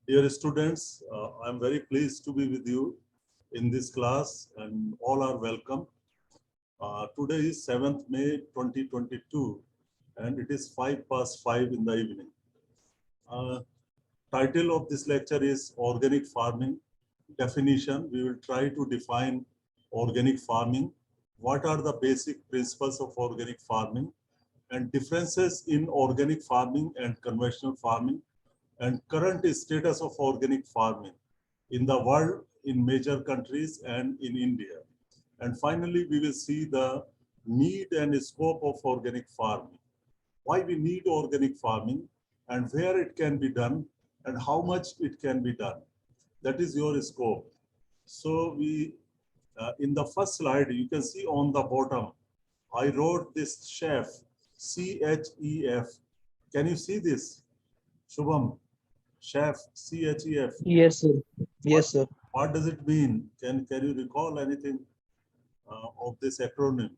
Dear students, I'm very pleased to be with you in this class and all are welcome. Today is 7th May 2022 and it is 5 past 5 in the evening. Uh, Title of this lecture is Organic Farming. Definition, we will try to define organic farming. What are the basic principles of organic farming and differences in organic farming and conventional farming and current status of organic farming in the world, in major countries and in India. And finally, we will see the need and scope of organic farming, why we need organic farming and where it can be done and how much it can be done. That is your scope. So in the first slide, you can see on the bottom, I wrote this chef, C-H-E-F. Can you see this? Shubham, chef, C-H-E-F. Yes, sir. What, Yes, sir. what does it mean? Can you recall anything of this acronym?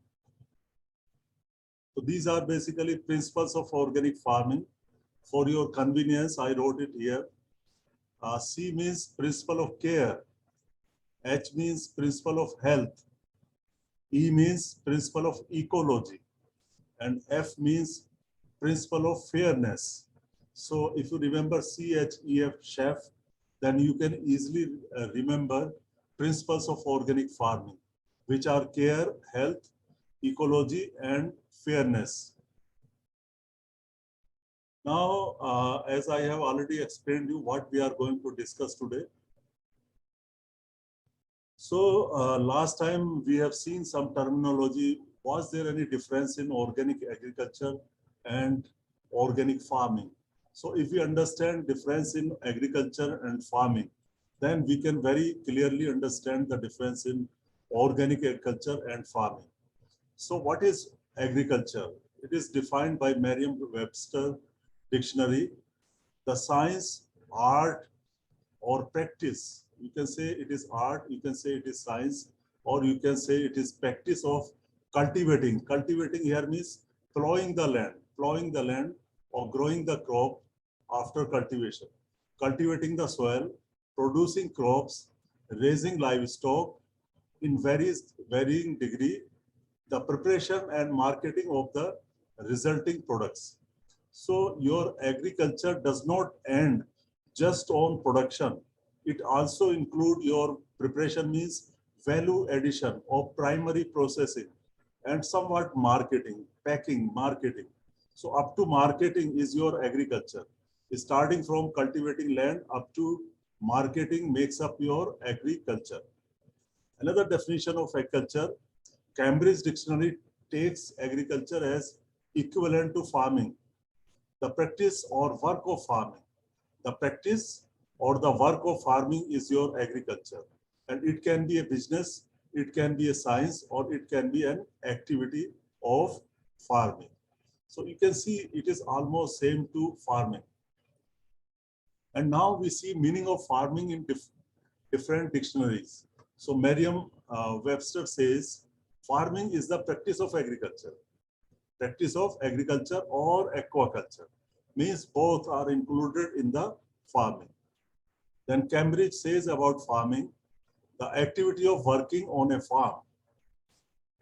So these are basically principles of organic farming. For your convenience, I wrote it here. C means principle of care. H means principle of health. E means principle of ecology. And F means principle of fairness. So if you remember CHEF, chef, then you can easily remember principles of organic farming, which are care, health, ecology, and fairness. Now, as I have already explained you what we are going to discuss today. So last time we have seen some terminology. Was there any difference in organic agriculture and organic farming? So if we understand difference in agriculture and farming, then we can very clearly understand the difference in organic agriculture and farming. So what is agriculture? It is defined by Merriam-Webster dictionary, the science, art, or practice. You can say it is art, you can say it is science, or you can say it is practice of cultivating. Cultivating here means plowing the land or growing the crop after cultivation. Cultivating the soil, producing crops, raising livestock in varying degree, the preparation and marketing of the resulting products. So your agriculture does not end just on production. It also includes your preparation means value addition or primary processing and somewhat marketing, packing, marketing. So up to marketing is your agriculture. Starting from cultivating land up to marketing makes up your agriculture. Another definition of agriculture, Cambridge Dictionary takes agriculture as equivalent to farming, the practice or work of farming. The practice or the work of farming is your agriculture. And it can be a business, it can be a science, or it can be an activity of farming. So you can see it is almost same to farming. And now we see meaning of farming in different dictionaries. So Merriam-Webster says, farming is the practice of agriculture. Practice of agriculture or aquaculture means both are included in the farming. Then Cambridge says about farming, the activity of working on a farm.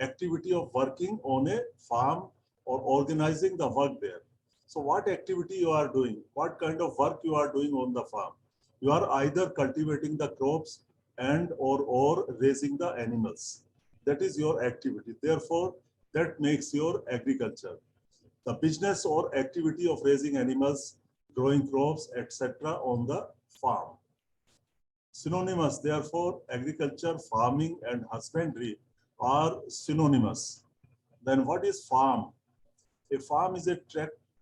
Activity of working on a farm or organizing the work there. So what activity you are doing? What kind of work you are doing on the farm? You are either cultivating the crops and or raising the animals. That is your activity. Therefore, that makes your agriculture. The business or activity of raising animals, growing crops, etc. on the farm. Synonymous, therefore, agriculture, farming, and husbandry are synonymous. Then what is farm? A farm is a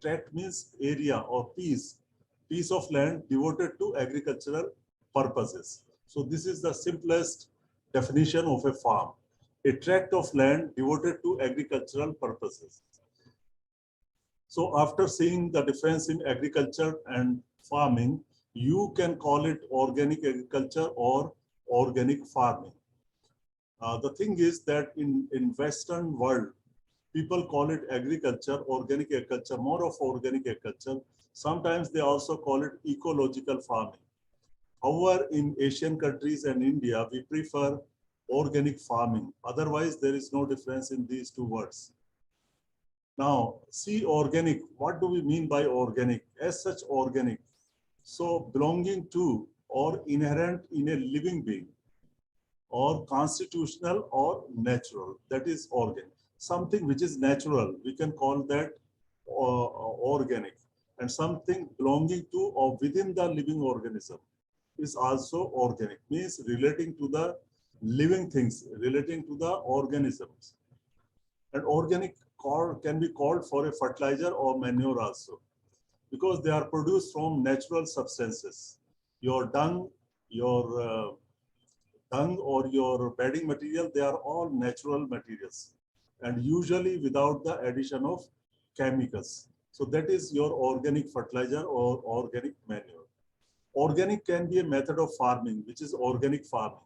tract means area or piece of land devoted to agricultural purposes. So this is the simplest definition of a farm. A tract of land devoted to agricultural purposes. So after seeing the difference in agriculture and farming, you can call it organic agriculture or organic farming. The thing is that in Western world, people call it agriculture, organic agriculture, more of organic agriculture. Sometimes they also call it ecological farming. However, in Asian countries and India, we prefer organic farming. Otherwise, there is no difference in these two words. Now, see organic. What do we mean by organic? As such, organic. So, belonging to or inherent in a living being, or constitutional or natural. That is organic. Something which is natural, we can call that organic. And something belonging to or within the living organism is also organic, means relating to the living things, relating to the organisms. And organic can be called for a fertilizer or manure also, because they are produced from natural substances. Your dung, your dung or your bedding material, they are all natural materials and usually without the addition of chemicals. So that is your organic fertilizer or organic manure. Organic can be a method of farming, which is organic farming,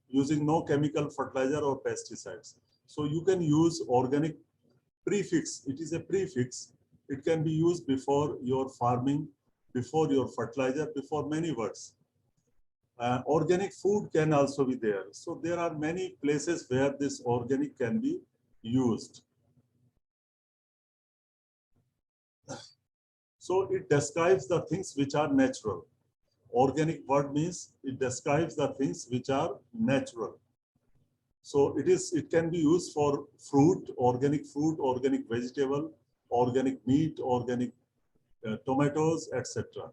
using no chemical fertilizer or pesticides. So you can use organic prefix. It is a prefix. It can be used before your farming, before your fertilizer, before many words. Organic food can also be there. So there are many places where this organic can be used. So it describes the things which are natural. Organic word means it describes the things which are natural. So it can be used for fruit, organic vegetable, organic meat, organic tomatoes, etc.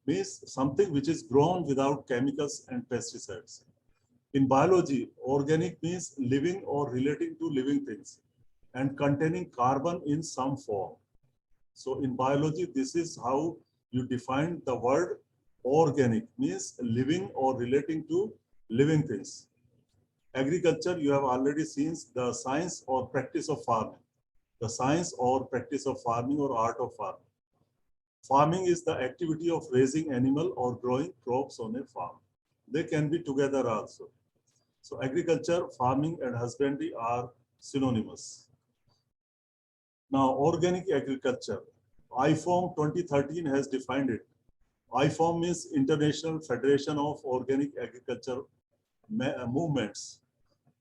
Means something which is grown without chemicals and pesticides. In biology, organic means living or relating to living things and containing carbon in some form. So in biology, this is how you define the word organic, means living or relating to living things. Agriculture, you have already seen the science or practice of farming. The science or practice of farming or art of farming. Farming is the activity of raising animal or growing crops on a farm. They can be together also. So agriculture, farming and husbandry are synonymous. Now, organic agriculture. IFOM 2013 has defined it. IFOM means International Federation of Organic Agriculture Movements.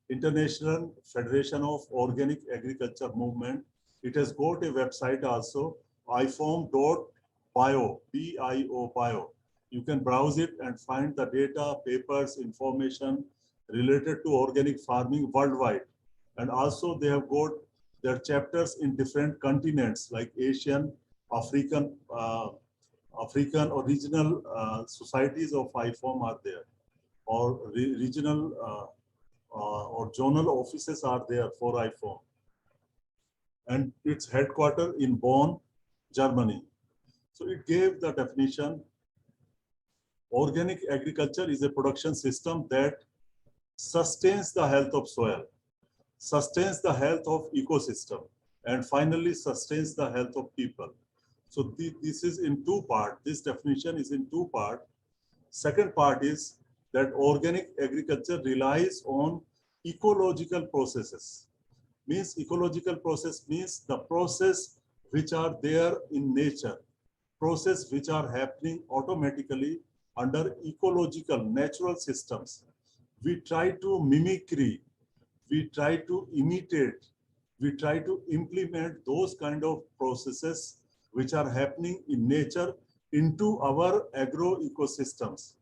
International Federation of Organic Agriculture Movement. It has got a website also, ifom.bio, B-I-O, bio. You can browse it and find the data, papers, information related to organic farming worldwide. And also they have got their chapters in different continents like Asian, African or regional societies of IFOM are there, or regional or zonal offices are there for IFOM. And its headquarters in Bonn, Germany. So it gave the definition: organic agriculture is a production system that sustains the health of soil, sustains the health of ecosystem, and finally sustains the health of people. So this is in two parts. This definition is in two parts. Second part is that organic agriculture relies on ecological processes. Means ecological process means the process which are there in nature, process which are happening automatically under ecological natural systems. We try to mimicry, we try to imitate, we try to implement those kind of processes which are happening in nature into our agro ecosystems.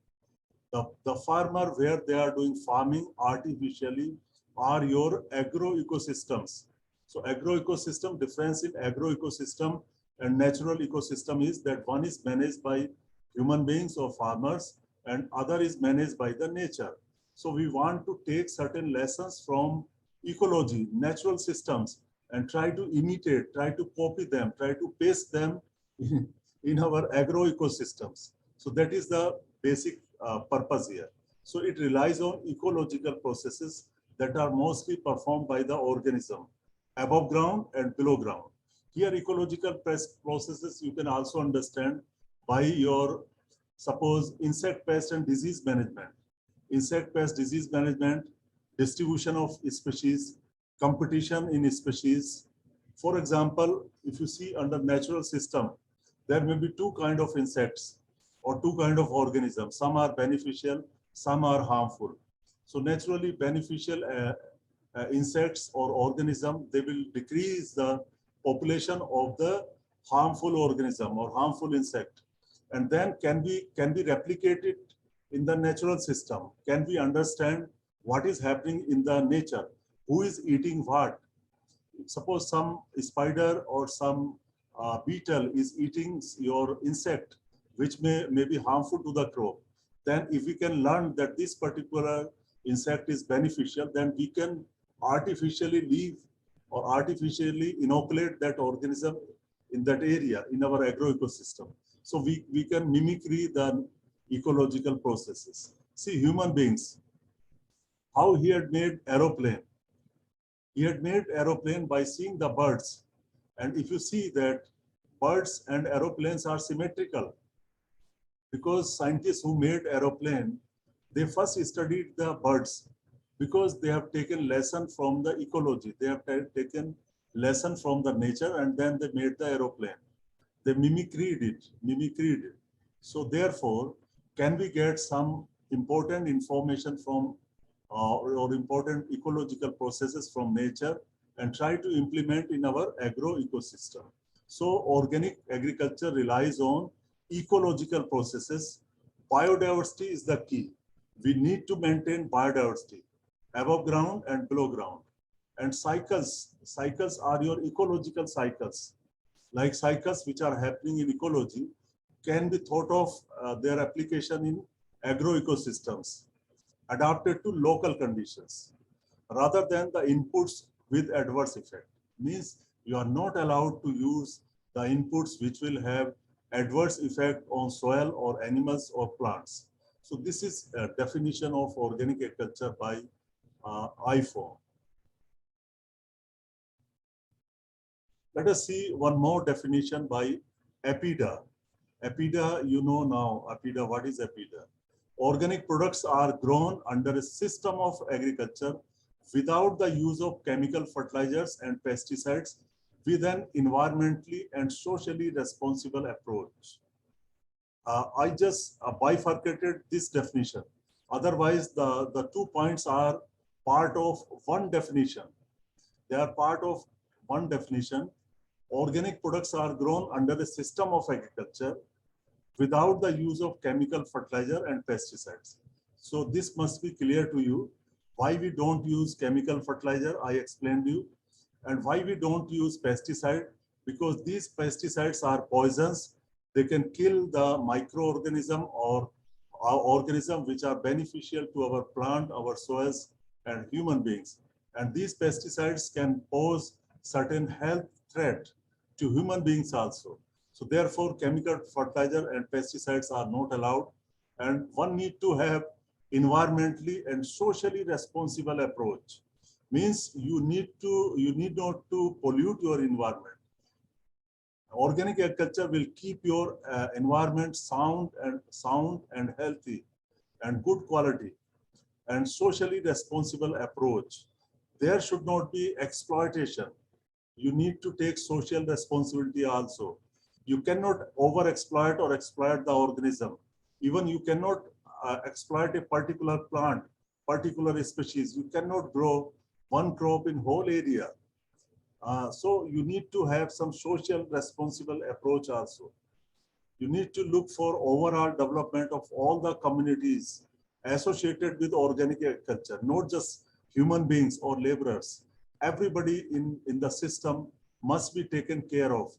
The farmer where they are doing farming artificially are your agro ecosystems. So agro ecosystem, difference in agro ecosystem and natural ecosystem is that one is managed by human beings or farmers and other is managed by the nature. So we want to take certain lessons from ecology, natural systems, and try to imitate, try to copy them, try to paste them in our agro ecosystems. So that is the basic purpose here. So it relies on ecological processes that are mostly performed by the organism above ground and below ground. Here ecological processes you can also understand by your, suppose, insect pest and disease management. Insect pest disease management, distribution of species, competition in species. For example, if you see under natural system, there may be two kinds of insects. or two kinds of organisms. Some are beneficial, some are harmful. So naturally beneficial insects or organism, they will decrease the population of the harmful organism or harmful insect. And then can be replicated in the natural system? Can we understand what is happening in the nature? Who is eating what? Suppose some spider or some beetle is eating your insect, which may be harmful to the crop. Then if we can learn that this particular insect is beneficial, then we can artificially leave or artificially inoculate that organism in that area, in our agroecosystem. So we can mimicry the ecological processes. See, human beings, how he had made aeroplane. He had made aeroplane by seeing the birds. And if you see that birds and aeroplanes are symmetrical, because scientists who made aeroplane, they first studied the birds because they have taken lesson from the ecology. They have taken lesson from the nature, and then they made the aeroplane. They mimicred it. So therefore, can we get some important information from or important ecological processes from nature and try to implement in our agro ecosystem? So organic agriculture relies on ecological processes. Biodiversity is the key. We need to maintain biodiversity above ground and below ground. And cycles are your ecological cycles. Like cycles which are happening in ecology can be thought of their application in agroecosystems adapted to local conditions rather than the inputs with adverse effect. Means you are not allowed to use the inputs which will have adverse effect on soil or animals or plants. So this is a definition of organic agriculture by I4. Let us see one more definition by APIDA. APIDA, you know now, APIDA, what is APIDA? Organic products are grown under a system of agriculture without the use of chemical fertilizers and pesticides with an environmentally and socially responsible approach. I just bifurcated this definition. Otherwise, the 2 points are part of one definition. They are part of one definition. Organic products are grown under a system of agriculture without the use of chemical fertilizer and pesticides. So this must be clear to you. Why we don't use chemical fertilizer, I explained you. And why we don't use pesticide, because these pesticides are poisons. They can kill the microorganism or organism which are beneficial to our plant, our soils, and human beings. And these pesticides can pose certain health threat to human beings also. So therefore, chemical fertilizer and pesticides are not allowed. And one need to have environmentally and socially responsible approach. Means you need not to pollute your environment. Organic agriculture will keep your environment sound and healthy and good quality and socially responsible approach. There should not be exploitation. You need to take social responsibility also. You cannot over-exploit or exploit the organism. Even you cannot exploit a particular plant, particular species. You cannot grow one crop in whole area. So you need to have some social responsible approach also. You need to look for overall development of all the communities associated with organic agriculture, not just human beings or laborers. Everybody in the system must be taken care of.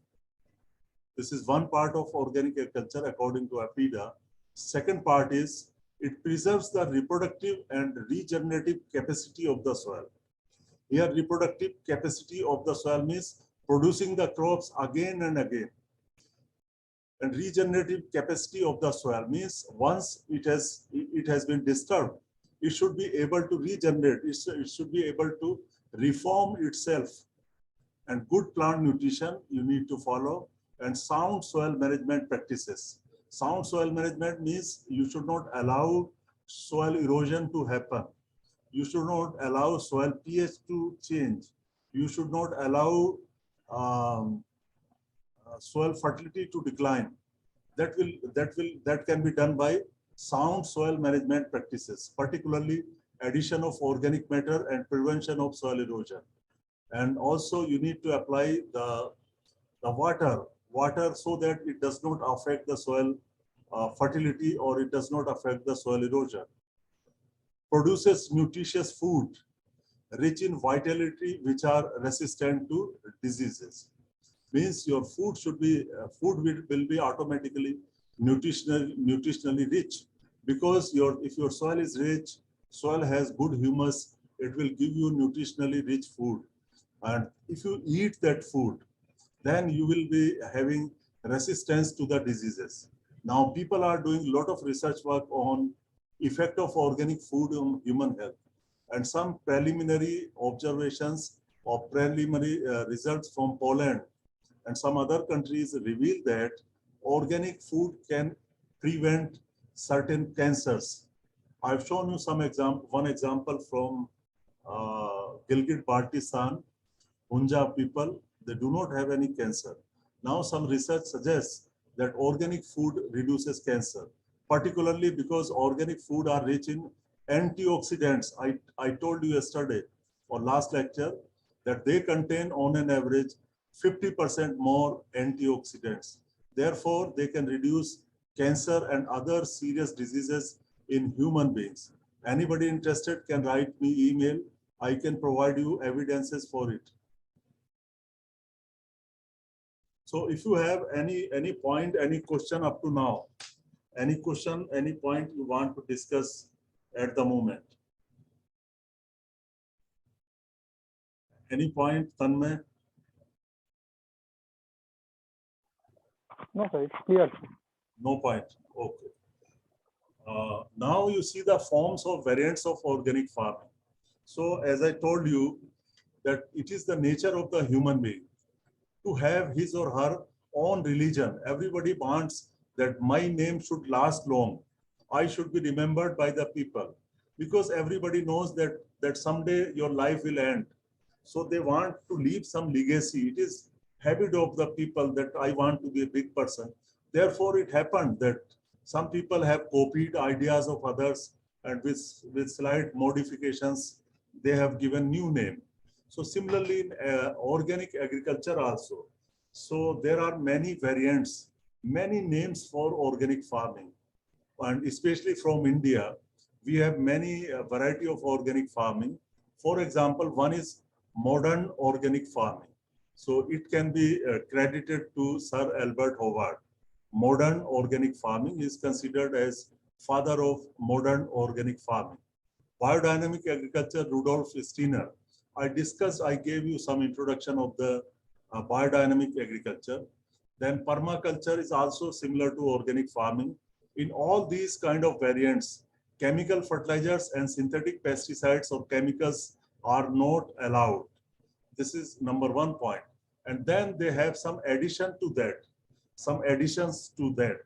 This is one part of organic agriculture according to APIDA. Second part is it preserves the reproductive and regenerative capacity of the soil. Here, reproductive capacity of the soil means producing the crops again and again. And regenerative capacity of the soil means once it has been disturbed, it should be able to regenerate. It should be able to reform itself. And good plant nutrition you need to follow, and sound soil management practices. Sound soil management means you should not allow soil erosion to happen. You should not allow soil pH to change. You should not allow soil fertility to decline. that can be done by sound soil management practices, particularly addition of organic matter and prevention of soil erosion. And also you need to apply the water so that it does not affect the soil fertility, or it does not affect the soil erosion. Produces nutritious food rich in vitality which are resistant to diseases. Means your food should be will be automatically nutritionally rich, because if your soil is rich, soil has good humus, it will give you nutritionally rich food. And if you eat that food, then you will be having resistance to the diseases. Now people are doing a lot of research work on effect of organic food on human health, and some preliminary observations or preliminary results from Poland and some other countries reveal that organic food can prevent certain cancers. I've shown you one example from Gilgit-Baltistan, Punjab people, they do not have any cancer. Now some research suggests that organic food reduces cancer, particularly because organic food are rich in antioxidants. I told you yesterday or last lecture that they contain on an average 50% more antioxidants. Therefore, they can reduce cancer and other serious diseases in human beings. Anybody interested can write me email. I can provide you evidences for it. So if you have any point, any question up to now, any question, any point you want to discuss at the moment. Any point, Tanmay? No, sir, it's clear. No point. Okay. Now you see the forms of variants of organic farming. So as I told you, that it is the nature of the human being to have his or her own religion. Everybody wants that my name should last long. I should be remembered by the people, because everybody knows that someday your life will end. So they want to leave some legacy. It is habit of the people that I want to be a big person. Therefore, it happened that some people have copied ideas of others, and with slight modifications, they have given new name. So similarly, in organic agriculture also. So there are many variants, many names for organic farming. And especially from India, we have many variety of organic farming. For example, one is modern organic farming. So it can be credited to Sir Albert Howard. Modern organic farming is considered as father of modern organic farming. Biodynamic agriculture, Rudolf Steiner. I gave you some introduction of the biodynamic agriculture. Then permaculture is also similar to organic farming. In all these kind of variants, chemical fertilizers and synthetic pesticides or chemicals are not allowed. This is number one point. And then they have some addition to that, some additions to that.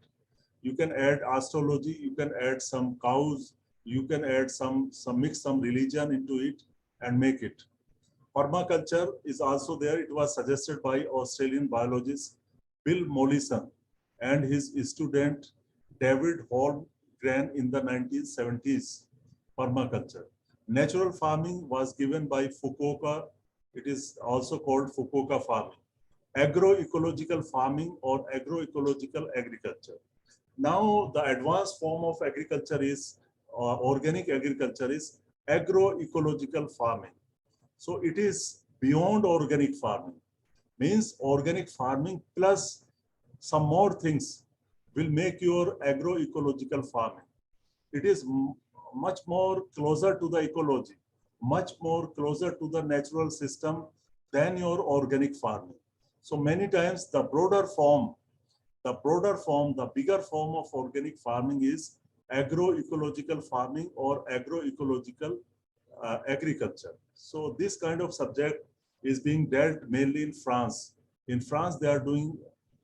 You can add astrology, you can add some cows, you can add mix some religion into it and make it. Permaculture is also there. It was suggested by Australian biologist Bill Mollison and his student David Holmgren in the 1970s. Permaculture. Natural farming was given by Fukuoka. It is also called Fukuoka farming. Agroecological farming or agroecological agriculture. Now the advanced form of agriculture is organic agriculture is agroecological farming. So it is beyond organic farming, means organic farming plus some more things will make your agroecological farming. It is much more closer to the ecology, much more closer to the natural system than your organic farming. So many times the bigger form of organic farming is agroecological farming or agroecological agriculture. So this kind of subject is being dealt mainly in France. In France, they are doing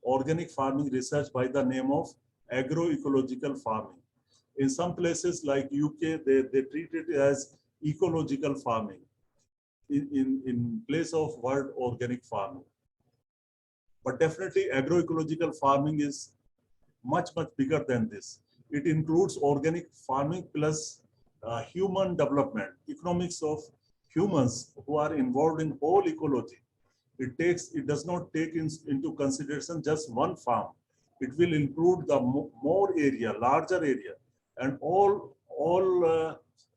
organic farming research by the name of agroecological farming. In some places like UK, they treat it as ecological farming in place of word organic farming. But definitely agroecological farming is much bigger than this. It includes organic farming plus human development, economics of humans who are involved in whole ecology. It does not take into consideration just one farm. It will include the more area, larger area, and all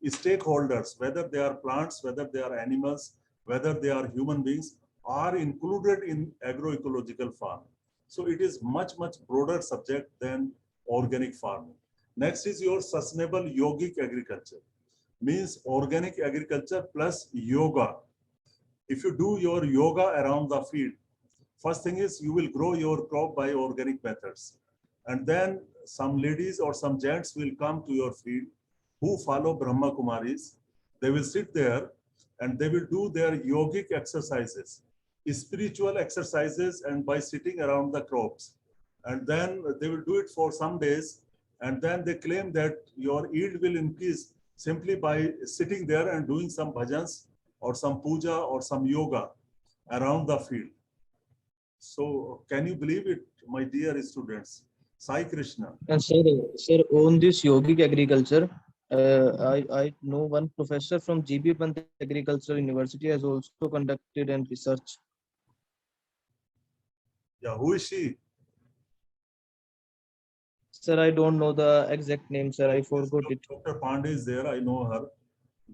stakeholders, whether they are plants, whether they are animals, whether they are human beings, are included in agroecological farming. So it is much broader subject than organic farming. Next is your sustainable yogic agriculture, means organic agriculture plus yoga. If you do your yoga around the field, first thing is you will grow your crop by organic methods. And then some ladies or some gents will come to your field who follow Brahma Kumaris. They will sit there and they will do their yogic exercises, spiritual exercises, and by sitting around the crops. And then they will do it for some days. And then they claim that your yield will increase simply by sitting there and doing some bhajans or some puja or some yoga around the field. So can you believe it, my dear students? Sai Krishna. And sir, on this yogic agriculture, I know one professor from GB Pant Agricultural University has also conducted and research. Yeah, who is she? Sir, I don't know the exact name, sir. I forgot it. Dr. Pandey is there. I know her.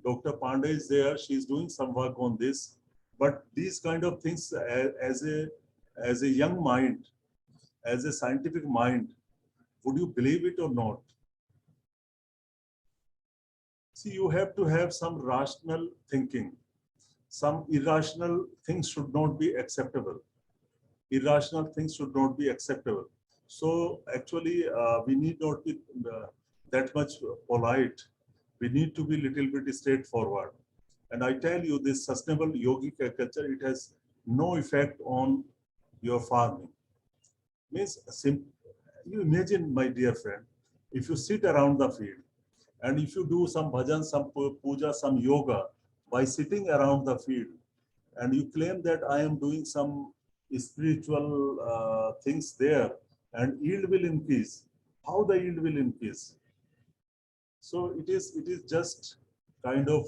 Dr. Pandey is there. She's doing some work on this. But these kind of things, as a young mind, as a scientific mind, would you believe it or not? See, you have to have some rational thinking. Some irrational things should not be acceptable. Irrational things should not be acceptable. So actually, we need not be that much polite. We need to be little bit straightforward. And I tell you, this sustainable yogic agriculture, it has no effect on your farming. Means, you imagine, my dear friend, if you sit around the field and if you do some bhajan, some puja, some yoga by sitting around the field, and you claim that I am doing some spiritual things there and yield will increase. How the yield will increase? So it is just kind of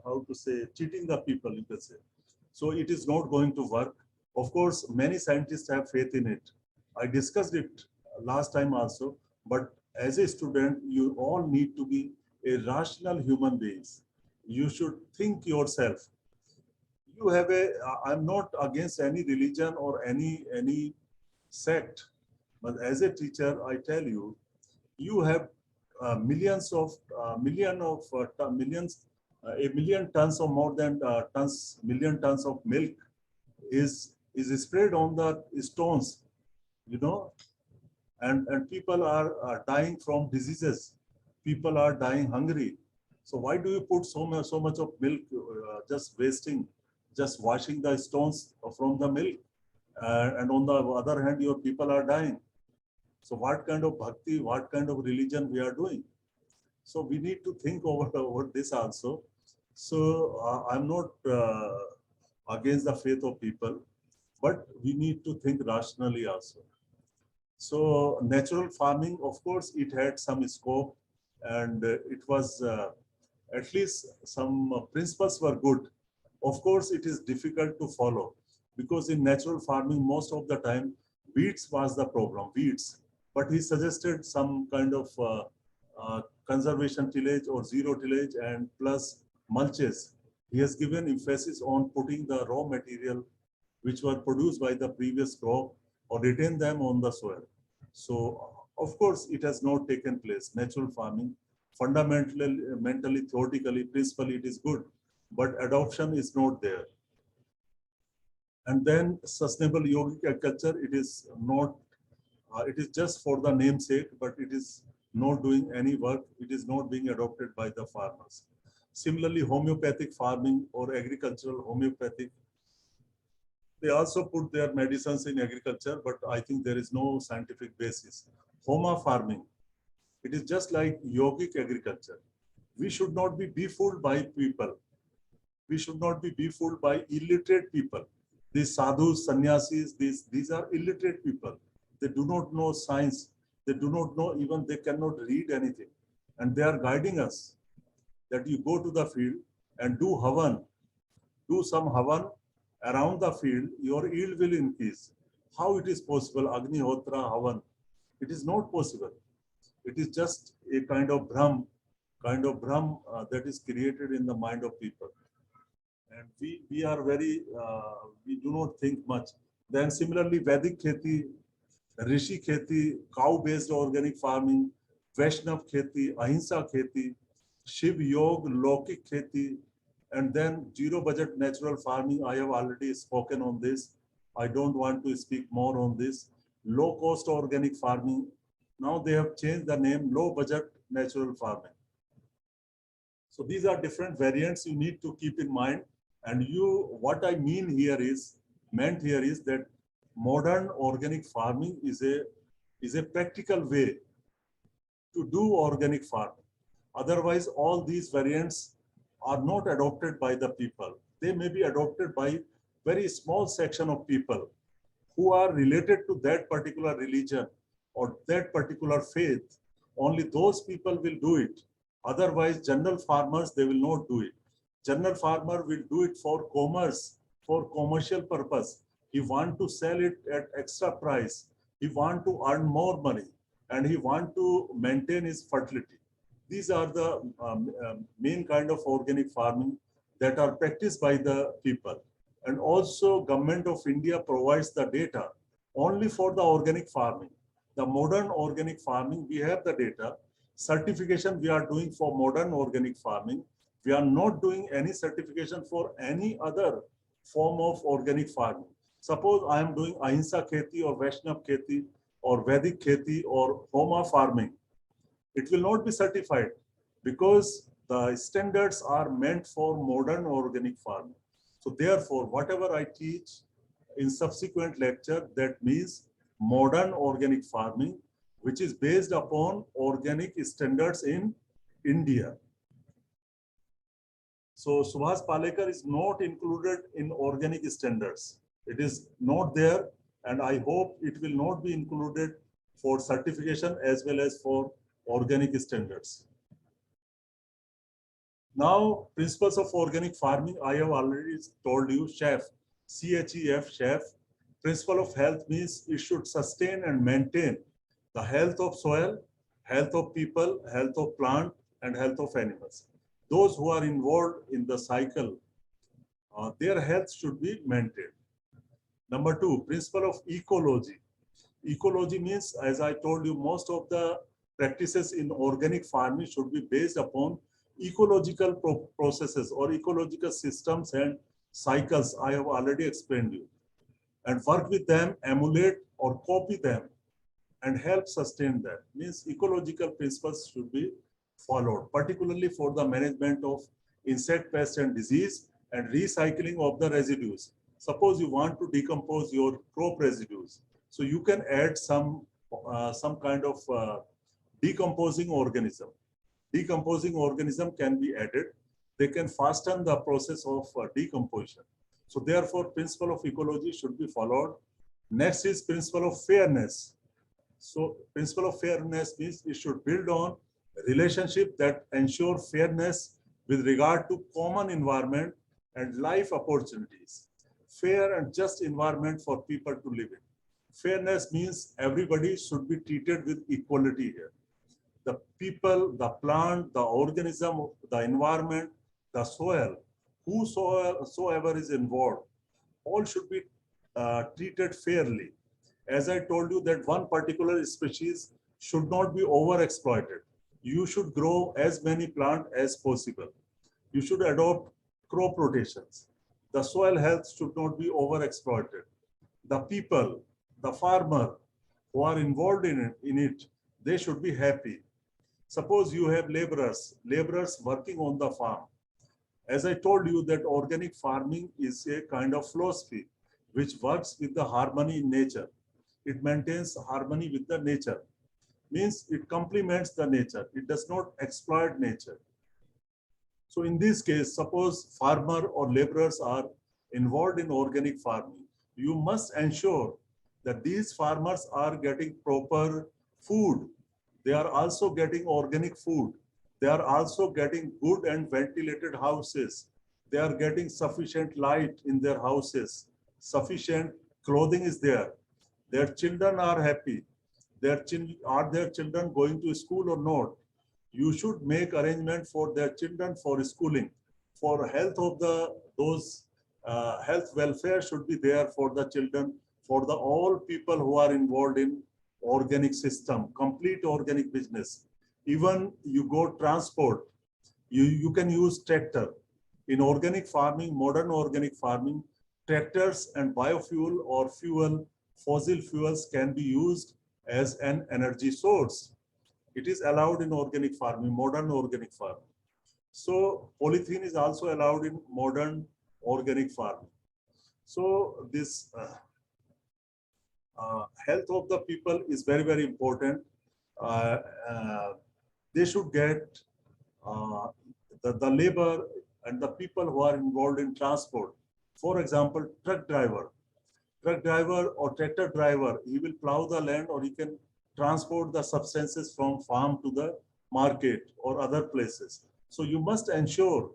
how to say, cheating the people, you can say. So it is not going to work. Of course, many scientists have faith in it. I discussed it last time also, but as a student, you all need to be a rational human beings. You should think yourself. You have I'm not against any religion or any sect, but as a teacher, I tell you, you have millions of millions, a million tons or more than million tons of milk is spread on the stones, you know, and people are dying from diseases. People are dying hungry. So why do you put so much of milk just wasting, just washing the stones from the milk? And on the other hand, your people are dying. So what kind of bhakti, what kind of religion we are doing? So we need to think over this also. So I'm not against the faith of people, but we need to think rationally also. So natural farming, of course, it had some scope, and it was at least some principles were good. Of course, it is difficult to follow because in natural farming, most of the time, weeds was the problem, weeds. But he suggested some kind of conservation tillage or zero tillage and plus mulches. He has given emphasis on putting the raw material which were produced by the previous crop or retain them on the soil. So, of course, it has not taken place. Natural farming, fundamentally, mentally, theoretically, principally, it is good, but adoption is not there. And then sustainable yogic agriculture, it is not, it is just for the namesake, but it is not doing any work. It is not being adopted by the farmers. Similarly, homeopathic farming or agricultural homeopathic, they also put their medicines in agriculture, but I think there is no scientific basis. Homa farming, it is just like yogic agriculture. We should not be befooled by people. We should not be befooled by illiterate people. These sadhus, sannyasis, these are illiterate people. They do not know science. They do not know, even they cannot read anything. And they are guiding us that you go to the field and do havan, do some havan around the field, your yield will increase. How it is possible? Agnihotra, havan. It is not possible. It is just a kind of brahm that is created in the mind of people. And we are very, we do not think much. Then similarly, Vedic kheti, Rishi kheti, cow-based organic farming, Vaishnav kheti, Ahimsa kheti, Shiv Yog, Lokik kheti, and then zero budget natural farming. I have already spoken on this. I don't want to speak more on this. Low cost organic farming. Now they have changed the name, low budget natural farming. So these are different variants you need to keep in mind. And what I meant here is that modern organic farming is a practical way to do organic farming. Otherwise, all these variants are not adopted by the people. They may be adopted by very small section of people who are related to that particular religion or that particular faith. Only those people will do it. Otherwise, general farmers, they will not do it. General farmer will do it for commerce, for commercial purpose. He want to sell it at extra price. He want to earn more money, and he want to maintain his fertility. These are the main kind of organic farming that are practiced by the people. And also, Government of India provides the data only for the organic farming. The modern organic farming, we have the data. Certification we are doing for modern organic farming. We are not doing any certification for any other form of organic farming. Suppose I am doing Ahimsa kheti or Vaishnav kheti or Vedic kheti or Homa farming. It will not be certified because the standards are meant for modern organic farming. So therefore, whatever I teach in subsequent lecture, that means modern organic farming, which is based upon organic standards in India. So Subhas Palekar is not included in organic standards. It is not there, and I hope it will not be included for certification as well as for organic standards. Now, principles of organic farming, I have already told you, CHEF, C-H-E-F, CHEF. Principle of health means it should sustain and maintain the health of soil, health of people, health of plant, and health of animals. Those who are involved in the cycle, their health should be maintained. Number two, principle of ecology. Ecology means, as I told you, most of the practices in organic farming should be based upon ecological processes or ecological systems and cycles. I have already explained you. And work with them, emulate or copy them, and help sustain them. Means ecological principles should be followed, particularly for the management of insect pest and disease and recycling of the residues. Suppose you want to decompose your crop residues, so you can add some kind of decomposing organism. Decomposing organism can be added. They can fasten the process of decomposition. So therefore, principle of ecology should be followed. Next is principle of fairness. So principle of fairness means it should build on relationship that ensure fairness with regard to common environment and life opportunities. Fair and just environment for people to live in. Fairness means everybody should be treated with equality here. The people, the plant, the organism, the environment, the soil, whosoever is involved, all should be treated fairly. As I told you that one particular species should not be overexploited. You should grow as many plants as possible. You should adopt crop rotations. The soil health should not be overexploited. The people, the farmer who are involved in it, they should be happy. Suppose you have laborers working on the farm. As I told you that organic farming is a kind of philosophy which works with the harmony in nature. It maintains harmony with the nature. Means it complements the nature. It does not exploit nature. So in this case, suppose farmer or laborers are involved in organic farming. you must ensure that these farmers are getting proper food. They are also getting organic food. They are also getting good and ventilated houses. They are getting sufficient light in their houses. Sufficient clothing is there. Their children are happy. Are their children going to school or not? You should make arrangement for their children for schooling. For health of those health welfare should be there for the children, for the all people who are involved in organic system, complete organic business. Even you go transport, you can use tractor. In organic farming, modern organic farming, tractors and biofuel or fossil fuels can be used as an energy source. It is allowed in organic farming, modern organic farming. So polythene is also allowed in modern organic farming. So this health of the people is very, very important. Uh, uh, they should get the labor and the people who are involved in transport. For example, truck driver or tractor driver, he will plow the land or he can transport the substances from farm to the market or other places. So you must ensure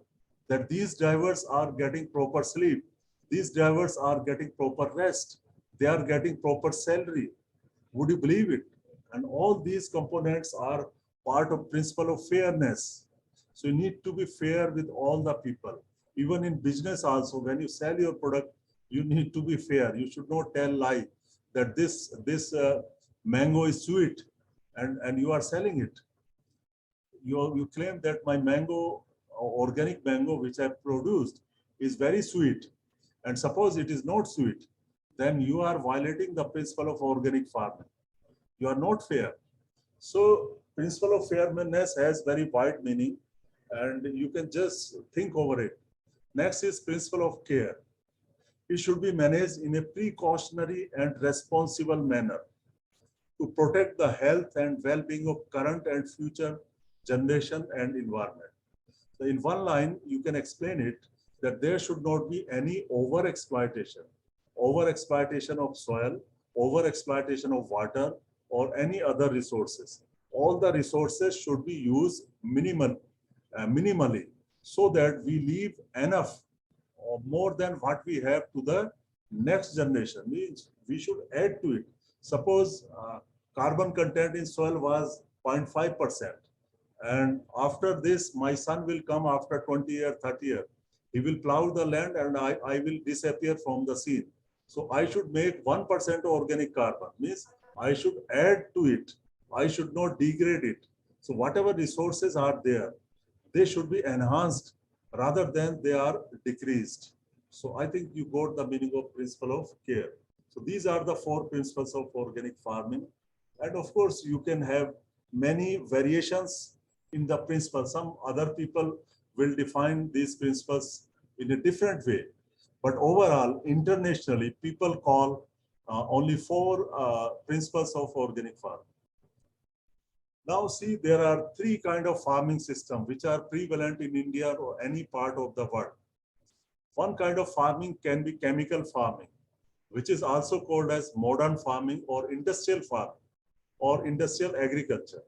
that these drivers are getting proper sleep. These drivers are getting proper rest. They are getting proper salary. Would you believe it? And all these components are part of principle of fairness. So you need to be fair with all the people. Even in business also, when you sell your product, you need to be fair. You should not tell lie that this mango is sweet and you are selling it. You claim that my mango, organic mango, which I produced, is very sweet. And suppose it is not sweet, then you are violating the principle of organic farming. You are not fair. So principle of fairness has very wide meaning and you can just think over it. Next is principle of care. It should be managed in a precautionary and responsible manner to protect the health and well-being of current and future generation and environment. So in one line, you can explain it that there should not be any over-exploitation of soil, over-exploitation of water, or any other resources. All the resources should be used minimally so that we leave enough or more than what we have to the next generation. Means we should add to it. Suppose carbon content in soil was 0.5%. And after this, my son will come after 20 years, 30 years. He will plow the land and I will disappear from the scene. So I should make 1% organic carbon. Means I should add to it. I should not degrade it. So whatever resources are there, they should be enhanced rather than they are decreased. So I think you got the meaning of principle of care. So these are the 4 principles of organic farming. And of course, you can have many variations in the principle. Some other people will define these principles in a different way. But overall, internationally, people call only 4 principles of organic farming. Now see, there are 3 kinds of farming systems which are prevalent in India or any part of the world. One kind of farming can be chemical farming, which is also called as modern farming or industrial farming or industrial agriculture.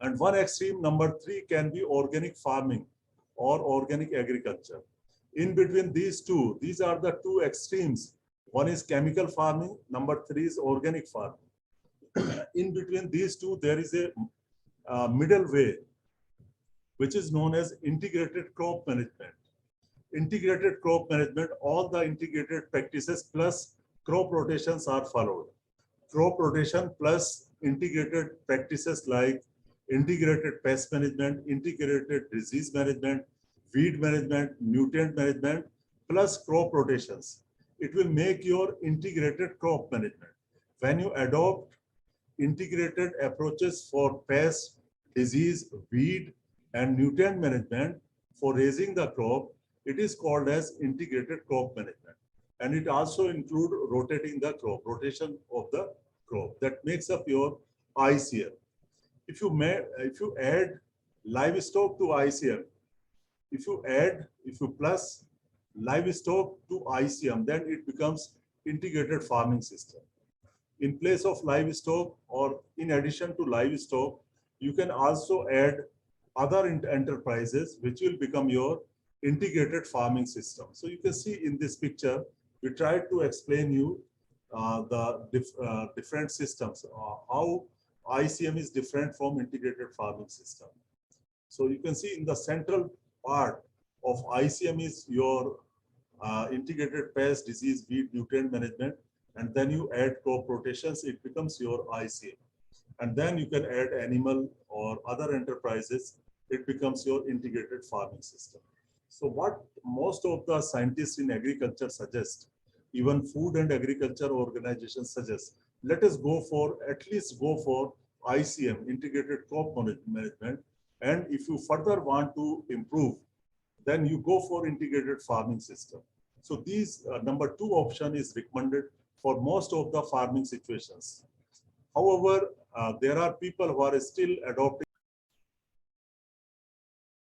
And one extreme, number 3, can be organic farming or organic agriculture. In between these two, these are the 2 extremes. One is chemical farming, number 3 is organic farming. In between these two, there is a middle way, which is known as integrated crop management. Integrated crop management, all the integrated practices plus crop rotations are followed. Crop rotation plus integrated practices like integrated pest management, integrated disease management, weed management, nutrient management, plus crop rotations. It will make your integrated crop management. When you adopt integrated approaches for pest, disease, weed, and nutrient management for raising the crop, it is called as integrated crop management. And it also includes rotating the crop, rotation of the crop. That makes up your ICM. If you add livestock to ICM, if you plus livestock to ICM, then it becomes integrated farming system. In place of livestock or in addition to livestock, you can also add other enterprises which will become your integrated farming system. So you can see in this picture, we tried to explain you the different systems, how ICM is different from integrated farming system. So you can see in the central part of ICM is your integrated pest, disease, weed, nutrient management, and then you add crop rotations, it becomes your ICM. And then you can add animal or other enterprises, it becomes your integrated farming system. So what most of the scientists in agriculture suggest, even food and agriculture organizations suggest, let us go for, at least go for ICM, integrated crop management. And if you further want to improve, then you go for integrated farming system. So these number two option is recommended for most of the farming situations. However, there are people who are still adopting.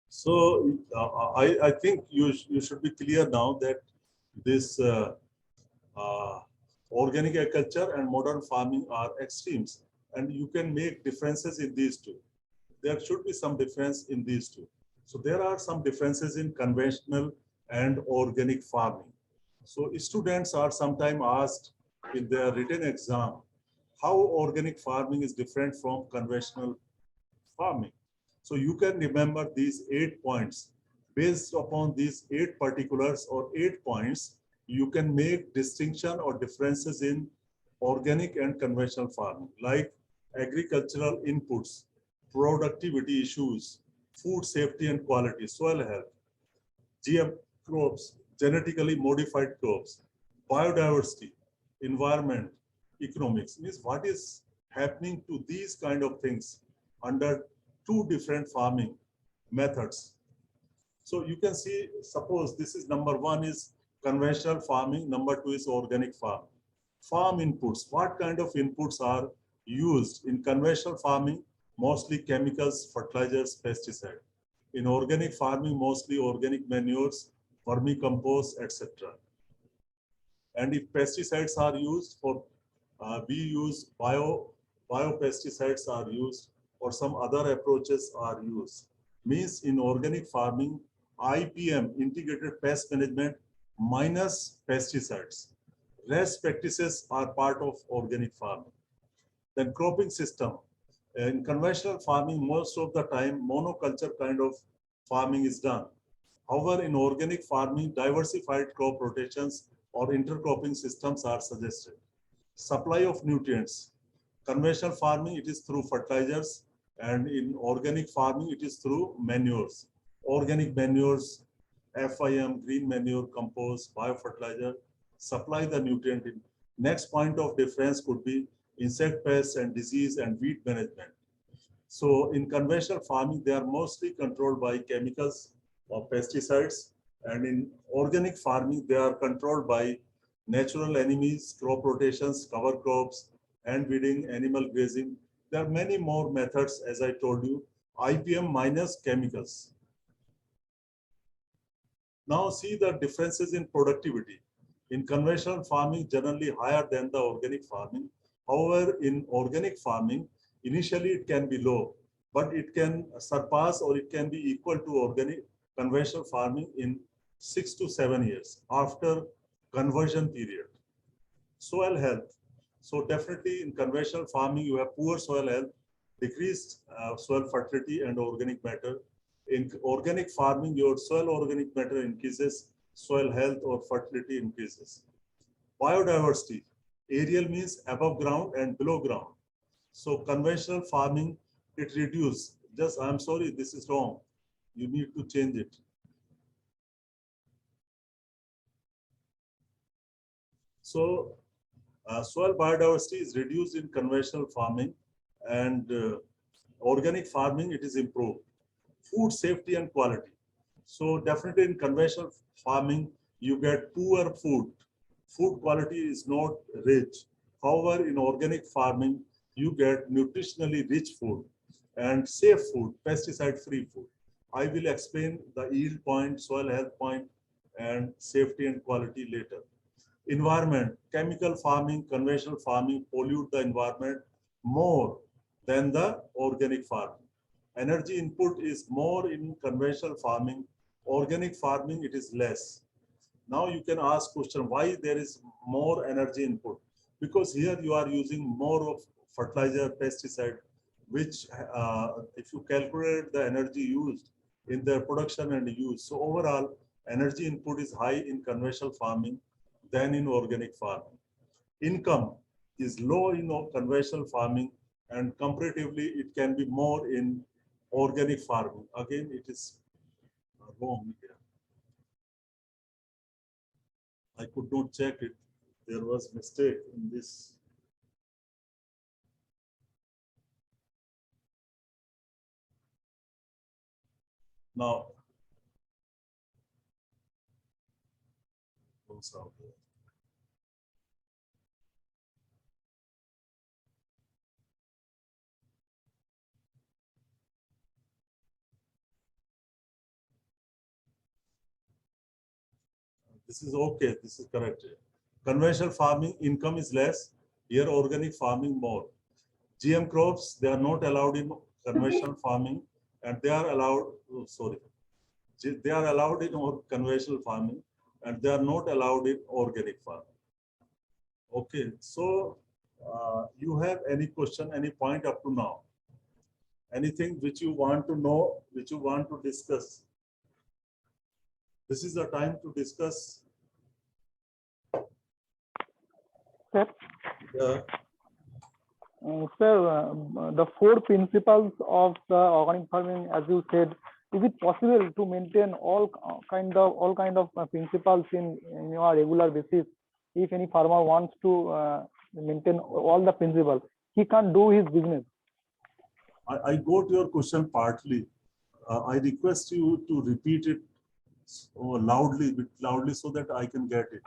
So I think you should be clear now that this uh, organic agriculture and modern farming are extremes, and you can make differences in these two. There should be some difference in these two. So there are some differences in conventional and organic farming. So students are sometimes asked in their written exam, how organic farming is different from conventional farming. So you can remember these 8 points. Based upon these 8 particulars or 8 points, you can make distinction or differences in organic and conventional farming, like agricultural inputs, productivity issues, food safety and quality, soil health, GM crops, genetically modified crops, biodiversity, environment, economics. Means what is happening to these kind of things under two different farming methods. So you can see, suppose this is number one is conventional farming, number two is organic farming. Farm inputs, what kind of inputs are used in conventional farming? Mostly chemicals, fertilizers, pesticides. In organic farming, mostly organic manures, vermicompost, etc. And if pesticides are used for, we use biopesticides are used, or some other approaches are used. Means in organic farming, IPM, integrated pest management, minus pesticides. Rest practices are part of organic farming. Then cropping system. In conventional farming, most of the time, monoculture kind of farming is done. However, in organic farming, diversified crop rotations or intercropping systems are suggested. Supply of nutrients. Conventional farming, it is through fertilizers, and in organic farming, it is through manures. Organic manures, FIM, green manure, compost, biofertilizer, supply the nutrient. Next point of difference could be insect pests and disease and weed management. So in conventional farming, they are mostly controlled by chemicals or pesticides. And in organic farming, they are controlled by natural enemies, crop rotations, cover crops, hand weeding, animal grazing. There are many more methods, as I told you, IPM minus chemicals. Now see the differences in productivity. In conventional farming, generally higher than the organic farming. However, in organic farming, initially it can be low, but it can surpass or it can be equal to organic conventional farming in 6 to 7 years after conversion period. Soil health. So definitely in conventional farming, you have poor soil health, decreased soil fertility and organic matter. In organic farming, your soil organic matter increases, soil health or fertility increases. Biodiversity. Aerial means above ground and below ground. So conventional farming, it reduces. Just, I'm sorry, this is wrong. You need to change it. So soil biodiversity is reduced in conventional farming, and organic farming, it is improved. Food safety and quality. So definitely in conventional farming, you get poor food. Food quality is not rich. However, in organic farming, you get nutritionally rich food and safe food, pesticide-free food. I will explain the yield point, soil health point, and safety and quality later. Environment, chemical farming, conventional farming pollute the environment more than the organic farming. Energy input is more in conventional farming. Organic farming, it is less. Now you can ask question, why there is more energy input? Because here you are using more of fertilizer, pesticide, which if you calculate the energy used in their production and use, so overall energy input is high in conventional farming than in organic farming. Income is low in conventional farming, and comparatively it can be more in organic farming. Again, it is wrong here. I could not check it. There was mistake in this. Now, goes out here. This is okay. This is correct. Conventional farming income is less. Here, organic farming more. GM crops, they are not allowed in conventional farming, and they are allowed. Oh, sorry, they are allowed in conventional farming, and they are not allowed in organic farming. Okay, so you have any question, any point up to now? Anything which you want to know, which you want to discuss? This is the time to discuss. Sir, Yeah. Sir, the four principles of the organic farming, as you said, is it possible to maintain all kind of principles in your regular basis? If any farmer wants to maintain all the principles, he can't do his business. I got your question partly. I request you to repeat it loudly, bit loudly, so that I can get it.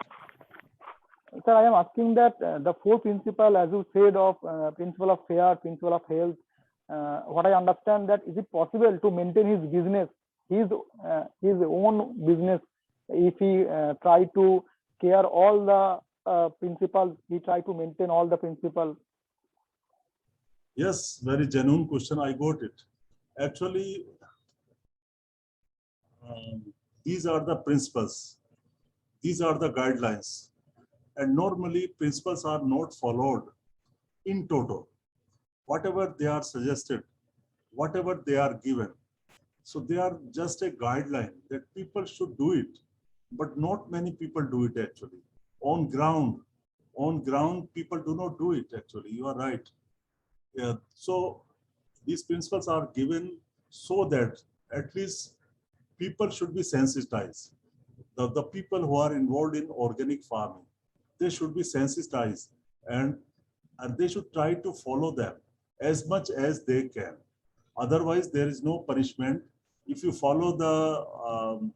Sir, I am asking that the four principles, as you said, of principle of fair, principle of health. What I understand that is it possible to maintain his business, his own business, if he try to care all the principles, he try to maintain all the principles. Yes, very genuine question. I got it. Actually, these are the principles. These are the guidelines. And normally principles are not followed in toto. Whatever they are suggested, whatever they are given. So they are just a guideline that people should do it, but not many people do it actually. On ground, people do not do it actually. You are right. Yeah. So these principles are given so that at least people should be sensitized. The people who are involved in organic farming, they should be sensitized, and they should try to follow them as much as they can. Otherwise, there is no punishment. If you follow the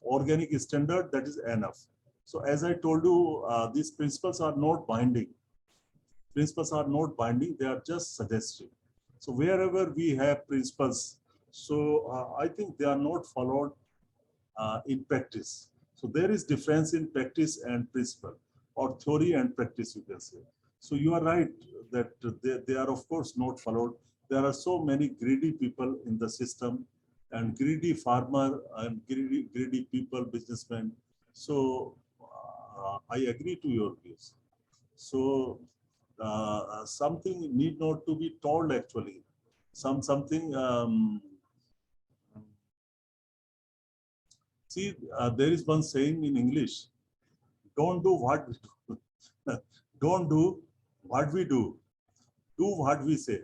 organic standard, that is enough. So as I told you, these principles are not binding. Principles are not binding, they are just suggestive. So wherever we have principles, so I think they are not followed in practice. So there is difference in practice and principle, or theory and practice, you can say. So you are right that they are of course not followed. There are so many greedy people in the system, and greedy farmer and greedy people, businessmen. So I agree to your views. So something need not to be told actually. Something. See, there is one saying in English: "Don't do what we do. Don't do what we do. Do what we say."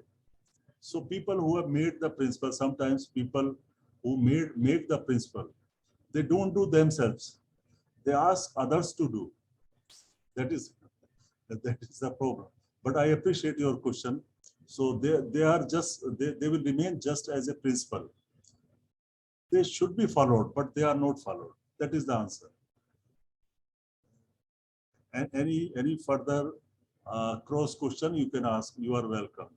So people who have made the principle, sometimes people who make the principle, they don't do themselves. They ask others to do. That is the problem. But I appreciate your question. So they are just they will remain just as a principle. They should be followed, but they are not followed. That is the answer. And any further cross question you can ask. You are welcome.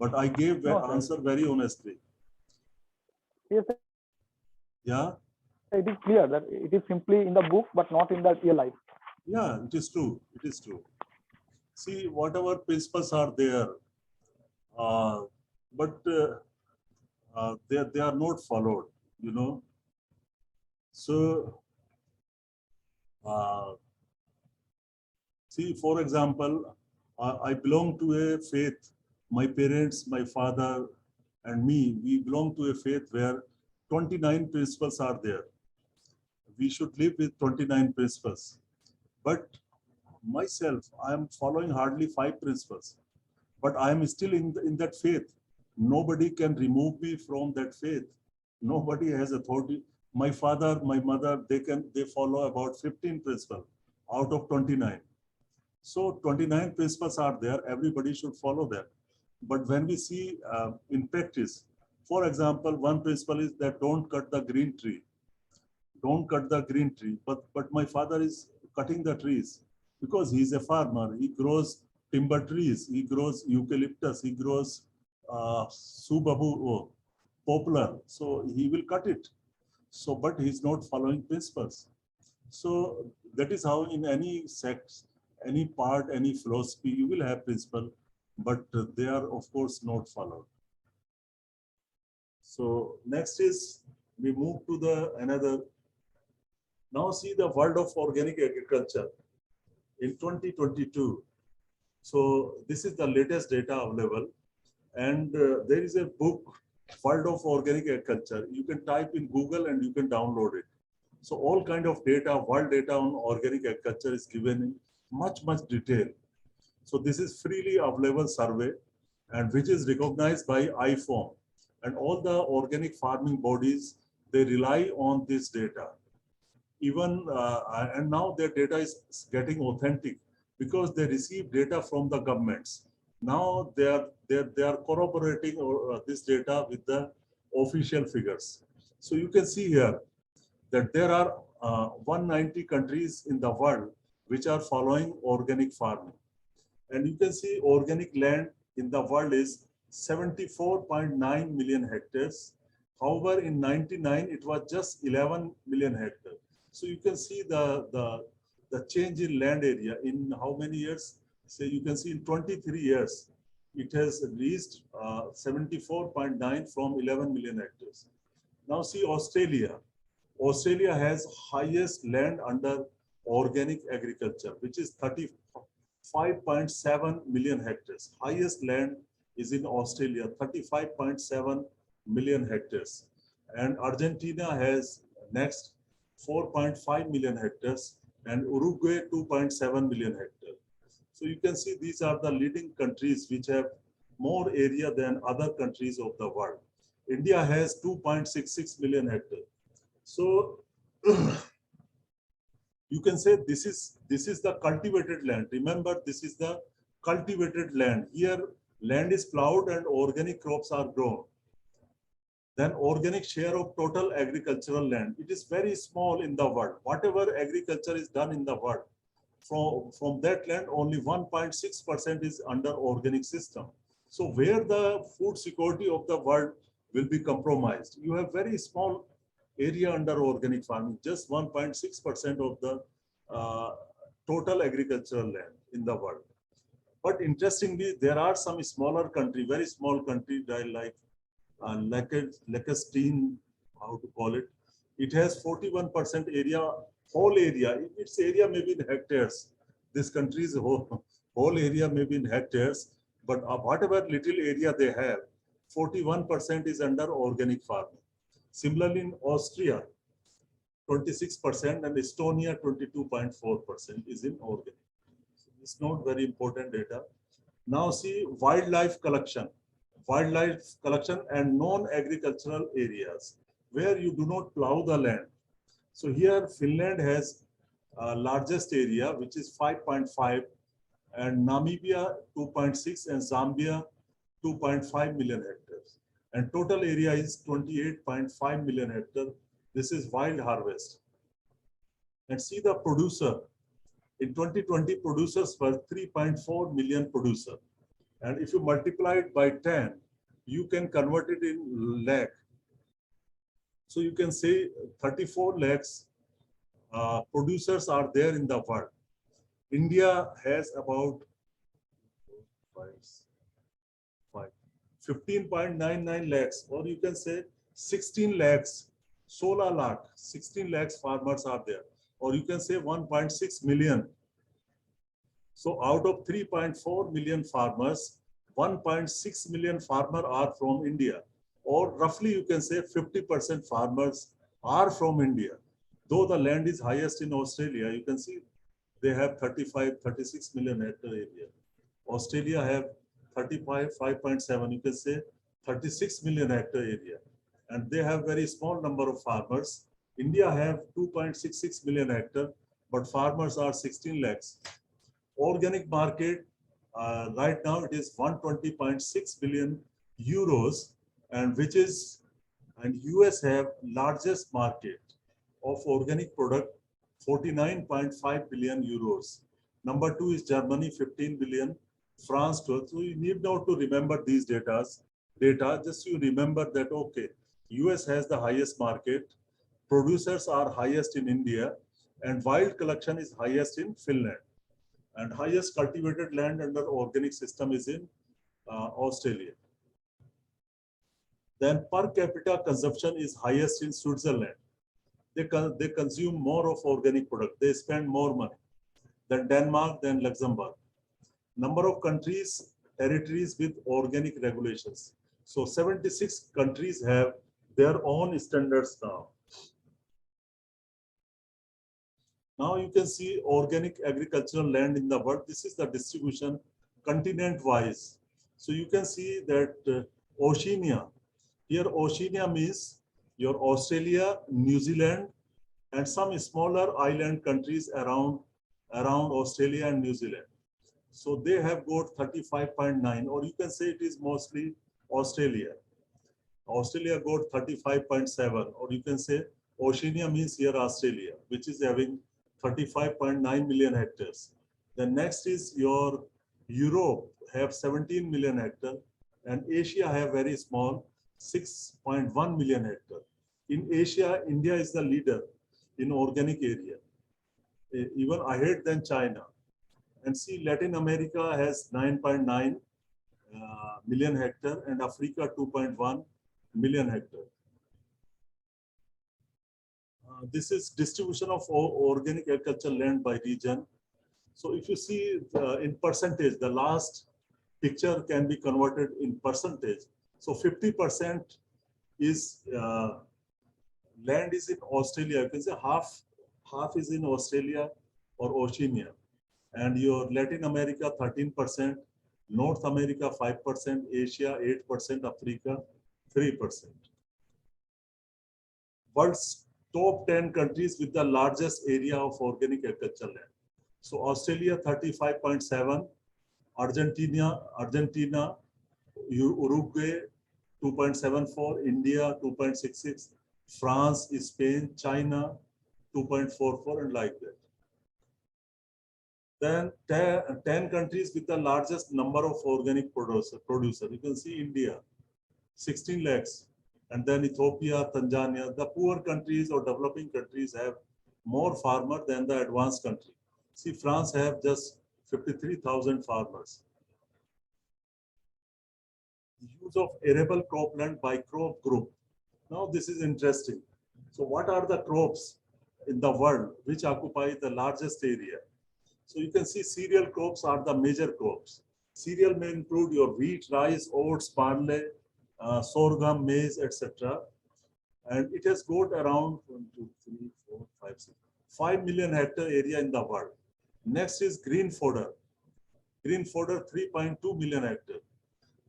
But I gave the answer very honestly. Yes, sir. Yeah. it is clear that it is simply in the book, but not in the real life. Yeah, it is true. It is true. See, whatever principles are there, but they are not followed, you know. So, see, for example, I belong to a faith. My parents, my father, and me, we belong to a faith where 29 principles are there. We should live with 29 principles. But myself, I am following hardly 5 principles. But I am still in that faith. Nobody can remove me from that faith. Nobody has authority. My father, my mother, they follow about 15 principles out of 29. So 29 principles are there. Everybody should follow them. But when we see in practice, for example, one principle is that don't cut the green tree. Don't cut the green tree. But my father is cutting the trees because he's a farmer. He grows timber trees. He grows eucalyptus. He grows subabu, poplar. So he will cut it. So, but he's not following principles. So that is how in any sect, any part, any philosophy, you will have principle, but they are of course not followed. So next is we move to the another. Now see the world of organic agriculture in 2022. So this is the latest data available, and there is a book, World of Organic Agriculture. You can type in Google and you can download it. So all kind of data, world data on organic agriculture is given in much detail. So this is freely available survey, and which is recognized by IFOM, and all the organic farming bodies, they rely on this data. Even and now their data is getting authentic because they receive data from the governments. Now they are corroborating this data with the official figures. So you can see here that there are 190 countries in the world which are following organic farming. And you can see organic land in the world is 74.9 million hectares. However, in 99, it was just 11 million hectares. So you can see the change in land area in how many years? So you can see in 23 years, it has reached 74.9 from 11 million hectares. Now see Australia. Australia has highest land under organic agriculture, which is 35.7 million hectares. Highest land is in Australia, 35.7 million hectares. And Argentina has next 4.5 million hectares, and Uruguay 2.7 million hectares. So you can see these are the leading countries which have more area than other countries of the world. India has 2.66 million hectares. So you can say this is the cultivated land. Remember, this is the cultivated land. Here land is plowed and organic crops are grown. Then organic share of total agricultural land, it is very small in the world. Whatever agriculture is done in the world, from that land only 1.6% is under organic system. So where the food security of the world will be compromised? You have very small area under organic farming, just 1.6% of the total agricultural land in the world. But interestingly, there are some smaller country, very small country like Lecture11, how to call it. It has 41% area, whole area. Its area may be in hectares. This country's whole area may be in hectares, but whatever little area they have, 41% is under organic farming. Similarly, in Austria, 26%, and Estonia, 22.4% is in organic. So it's not very important data. Now see wildlife collection and non-agricultural areas where you do not plow the land. So here Finland has largest area, which is 5.5, and Namibia 2.6, and Zambia 2.5 million hectares. And total area is 28.5 million hectares. This is wild harvest. And see the producer. In 2020, producers were 3.4 million producers. And if you multiply it by 10, you can convert it in lakh. So you can say 34 lakhs producers are there in the world. India has about 15.99 lakhs, or you can say 16 lakhs, 16 lakh, 16 lakhs farmers are there, or you can say 1.6 million. So out of 3.4 million farmers, 1.6 million farmers are from India, or roughly you can say 50% farmers are from India. Though the land is highest in Australia, you can see they have 36 million hectare area. Australia have 5.7, you can say 36 million hectare area. And they have very small number of farmers. India have 2.66 million hectare, but farmers are 16 lakhs. Organic market, right now it is 120.6 billion euros, and US have largest market of organic product, 49.5 billion euros. Number two is Germany, 15 billion, France 12. So you need not to remember these data, just you remember that, okay, US has the highest market, producers are highest in India, and wild collection is highest in Finland. And highest cultivated land under organic system is in Australia. Then per capita consumption is highest in Switzerland. They consume more of organic product. They spend more money than Denmark, than Luxembourg. Number of countries, territories with organic regulations. So 76 countries have their own standards now. Now you can see organic agricultural land in the world. This is the distribution continent-wise. So you can see that Oceania. Here Oceania means your Australia, New Zealand, and some smaller island countries around Australia and New Zealand. So they have got 35.9, or you can say it is mostly Australia. Australia got 35.7, or you can say Oceania means here Australia, which is having 35.9 million hectares. The next is your Europe, have 17 million hectares, and Asia have very small, 6.1 million hectares. In Asia, India is the leader in organic area, even ahead than China. And see, Latin America has 9.9 million hectares, and Africa 2.1 million hectares. This is distribution of organic agricultural land by region. So if you see in percentage, the last picture can be converted in percentage. So 50% is land is in Australia. You can say half is in Australia or Oceania. And your Latin America 13%, North America 5%, Asia 8%, Africa 3%. World's top 10 countries with the largest area of organic agricultural land. So Australia 35.7, Argentina, Uruguay 2.74, India 2.66, France, Spain, China 2.44, and like that. Then 10 countries with the largest number of organic producer. You can see India, 16 lakhs. And then Ethiopia, Tanzania. The poor countries or developing countries have more farmers than the advanced country. See, France have just 53,000 farmers. Use of arable cropland by crop group. Now this is interesting. So what are the crops in the world which occupy the largest area? So you can see cereal crops are the major crops. Cereal may include your wheat, rice, oats, barley, sorghum, maize, etc. And it has got around 5 million hectare area in the world. Next is green fodder. Green fodder 3.2 million hectare.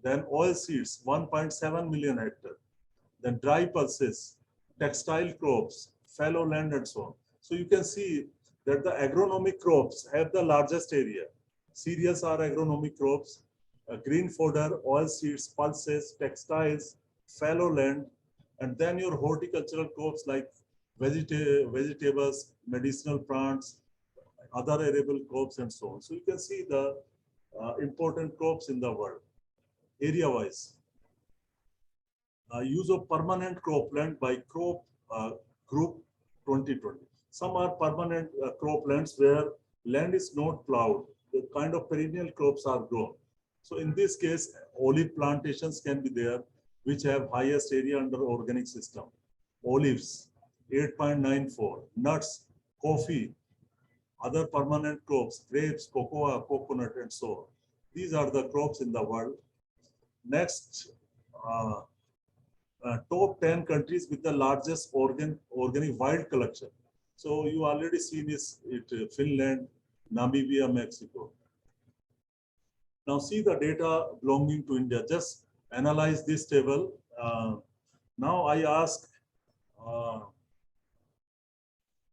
Then oil seeds 1.7 million hectare. Then dry pulses, textile crops, fallow land, and so on. So you can see that the agronomic crops have the largest area. Cereals are agronomic crops, green fodder, oil seeds, pulses, textiles, fallow land, and then your horticultural crops like vegetables, medicinal plants, other arable crops, and so on. So you can see the important crops in the world, area-wise. Use of permanent cropland by crop group 2020. Some are permanent croplands where land is not plowed. The kind of perennial crops are grown. So in this case, olive plantations can be there, which have highest area under organic system. Olives, 8.94, nuts, coffee, other permanent crops, grapes, cocoa, coconut, and so on. These are the crops in the world. Next, top 10 countries with the largest organic wild collection. So you already seen it Finland, Namibia, Mexico. Now see the data belonging to India. Just analyze this table. Now I ask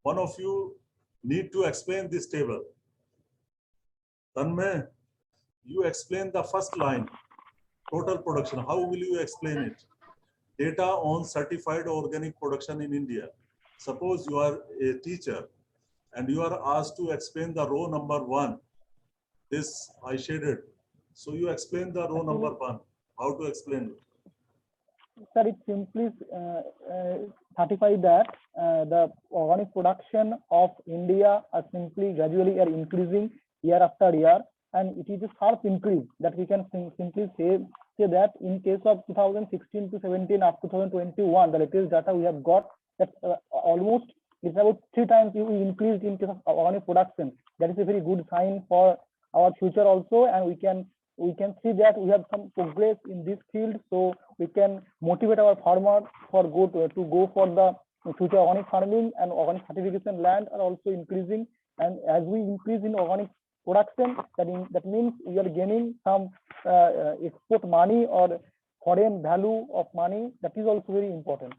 one of you need to explain this table. Tanmay, you explain the first line, total production. How will you explain it? Data on certified organic production in India. Suppose you are a teacher and you are asked to explain the row number 1. This I shaded. So you explain the row number 1. How to explain it? Sir, it simply certifies that the organic production of India are simply gradually are increasing year after year, and it is a sharp increase that we can simply say that in case of 2016 to 17 up to 2021, the latest data we have got, that almost it's about 3 times we increased in case of organic production. That is a very good sign for our future also, and we can see that we have some progress in this field, so we can motivate our farmers for to go for the future organic farming, and organic certification land are also increasing. And as we increase in organic production, that means we are gaining some export money or foreign value of money. That is also very important.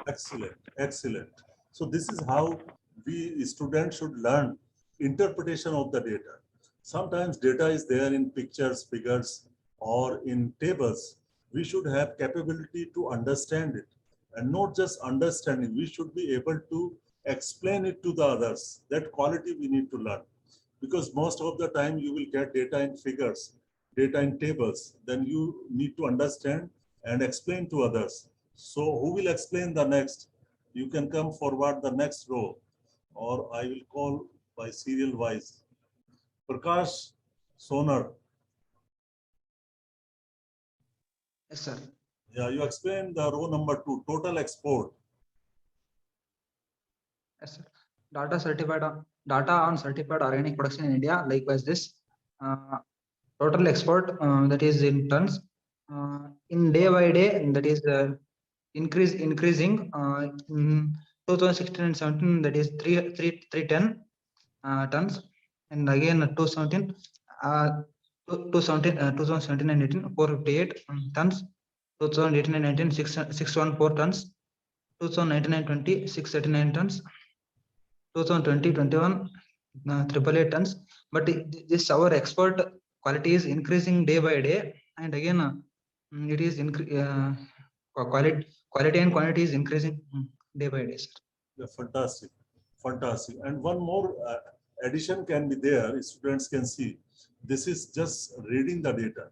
Excellent, excellent. So this is how we students should learn interpretation of the data. Sometimes data is there in pictures, figures, or in tables. We should have capability to understand it, and not just understanding. We should be able to explain it to the others. That quality we need to learn, because most of the time you will get data in figures, data in tables. Then you need to understand and explain to others. So who will explain the next? You can come forward the next row, or I will call by serial wise. Prakash Sonar. Yes, sir. Yeah, you explain the row number 2, total export. Yes, sir. Data on certified organic production in India. Likewise, this total export that is in tons in day by day, that is increasing. In 2016 and 17, that is 310 tons, and again 2017 and 18 458 tons, 2018 and 19 614 tons, 2019 and 20 639 tons, 2020 21 888 tons. But this our export quality is increasing day by day, and again it is quality and quantity is increasing day by day, sir. Yeah, fantastic, fantastic. And one more addition can be there. Students can see. This is just reading the data.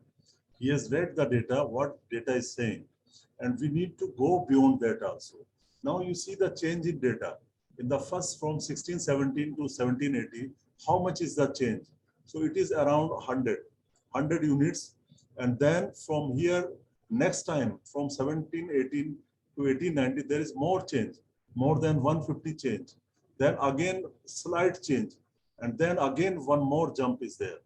He has read the data, what data is saying, and we need to go beyond that also. Now you see the change in data. In the first from 1617 to 1780, how much is the change? So it is around 100 units. And then from here, next time from 1718 to 1890, there is more change, more than 150 change. Then again, slight change. And then again, one more jump is there.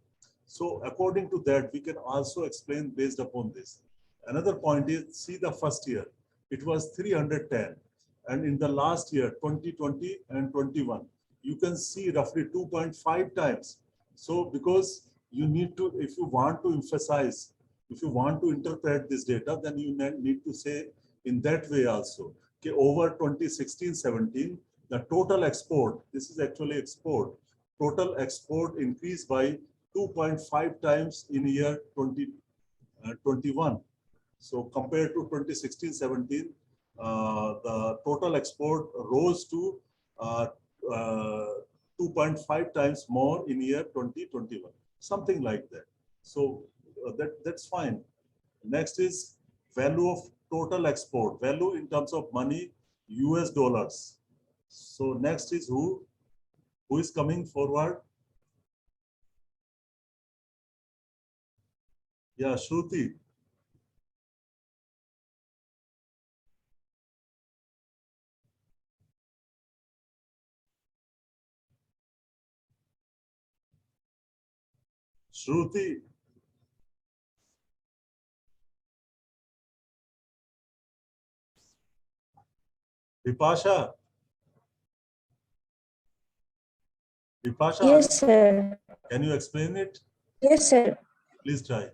So according to that, we can also explain based upon this. Another point is, see the first year, it was 310. And in the last year, 2020 and 21, you can see roughly 2.5 times. So because you need to, if you want to emphasize, if you want to interpret this data, then you need to say in that way also. Okay, over 2016-17, the total export, this is actually export, total export increased by 2.5 times in year 2021. So compared to 2016-17, the total export rose to 2.5 times more in year 2021, something like that. So that's fine. Next is value of total export, value in terms of money. US dollars. So next is who? Who is coming forward? Yeah, Shruti. Shruti. Vipasha. Vipasha, Yes, sir. can you explain it? Yes, sir. Please try.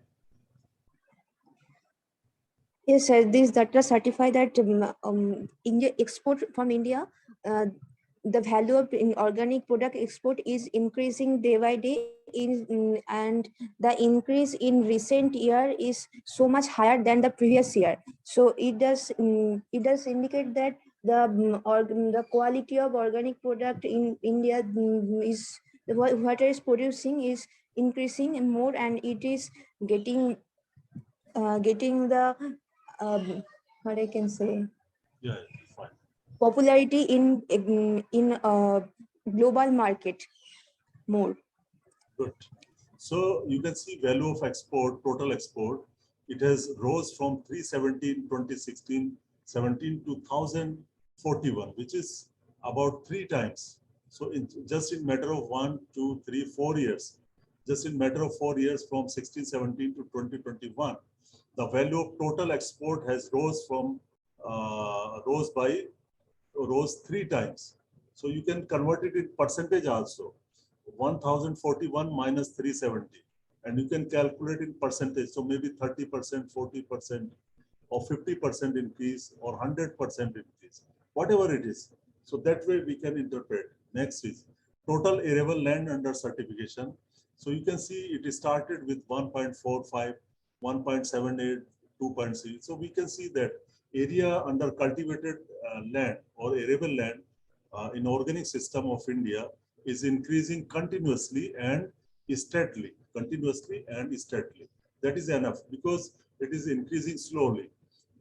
Yes, sir. This data certify that India export from India, the value of organic product export is increasing day by day. And the increase in recent year is so much higher than the previous year. So it does indicate that the quality of organic product in India is what is producing is increasing more, and it is getting the what I can say Yeah, fine. popularity in global market more. Good. So you can see value of export, total export. It has rose from 370 in 2016, 17 to 1041, which is about 3 times. So just in matter of 1, 2, 3, 4 years, just in matter of 4 years from 16, 17 to 2021, the value of total export has rose rose 3 times. So you can convert it in percentage also. 1041 minus 370, and you can calculate in percentage. So maybe 30%, 40%, or 50% increase, or 100% increase, whatever it is. So that way we can interpret. Next is total arable land under certification. So you can see it started with 1.45, 1.78, 2.3. So we can see that area under cultivated land or arable land in organic system of India is increasing continuously and steadily, That is enough, because it is increasing slowly,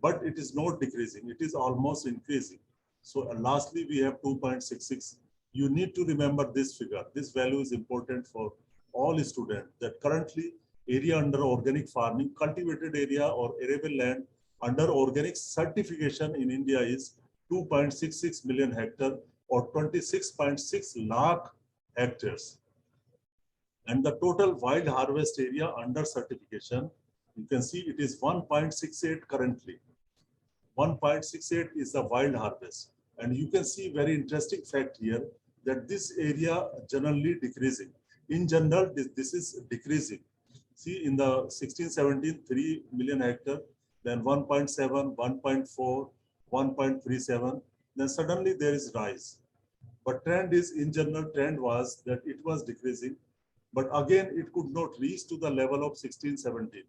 but it is not decreasing. It is almost increasing. So lastly, we have 2.66. You need to remember this figure. This value is important for all students, that currently area under organic farming, cultivated area or arable land under organic certification in India is 2.66 million hectare, or 26.6 lakh hectares. And the total wild harvest area under certification, you can see it is 1.68 currently. 1.68 is the wild harvest. And you can see very interesting fact here, that this area generally decreasing. In general, this is decreasing. See, in the 16, 17, 3 million hectare, then 1.7, 1.4, 1.37, then suddenly there is rise. But trend is, in general, trend was that it was decreasing, but again, it could not reach to the level of 16, 17.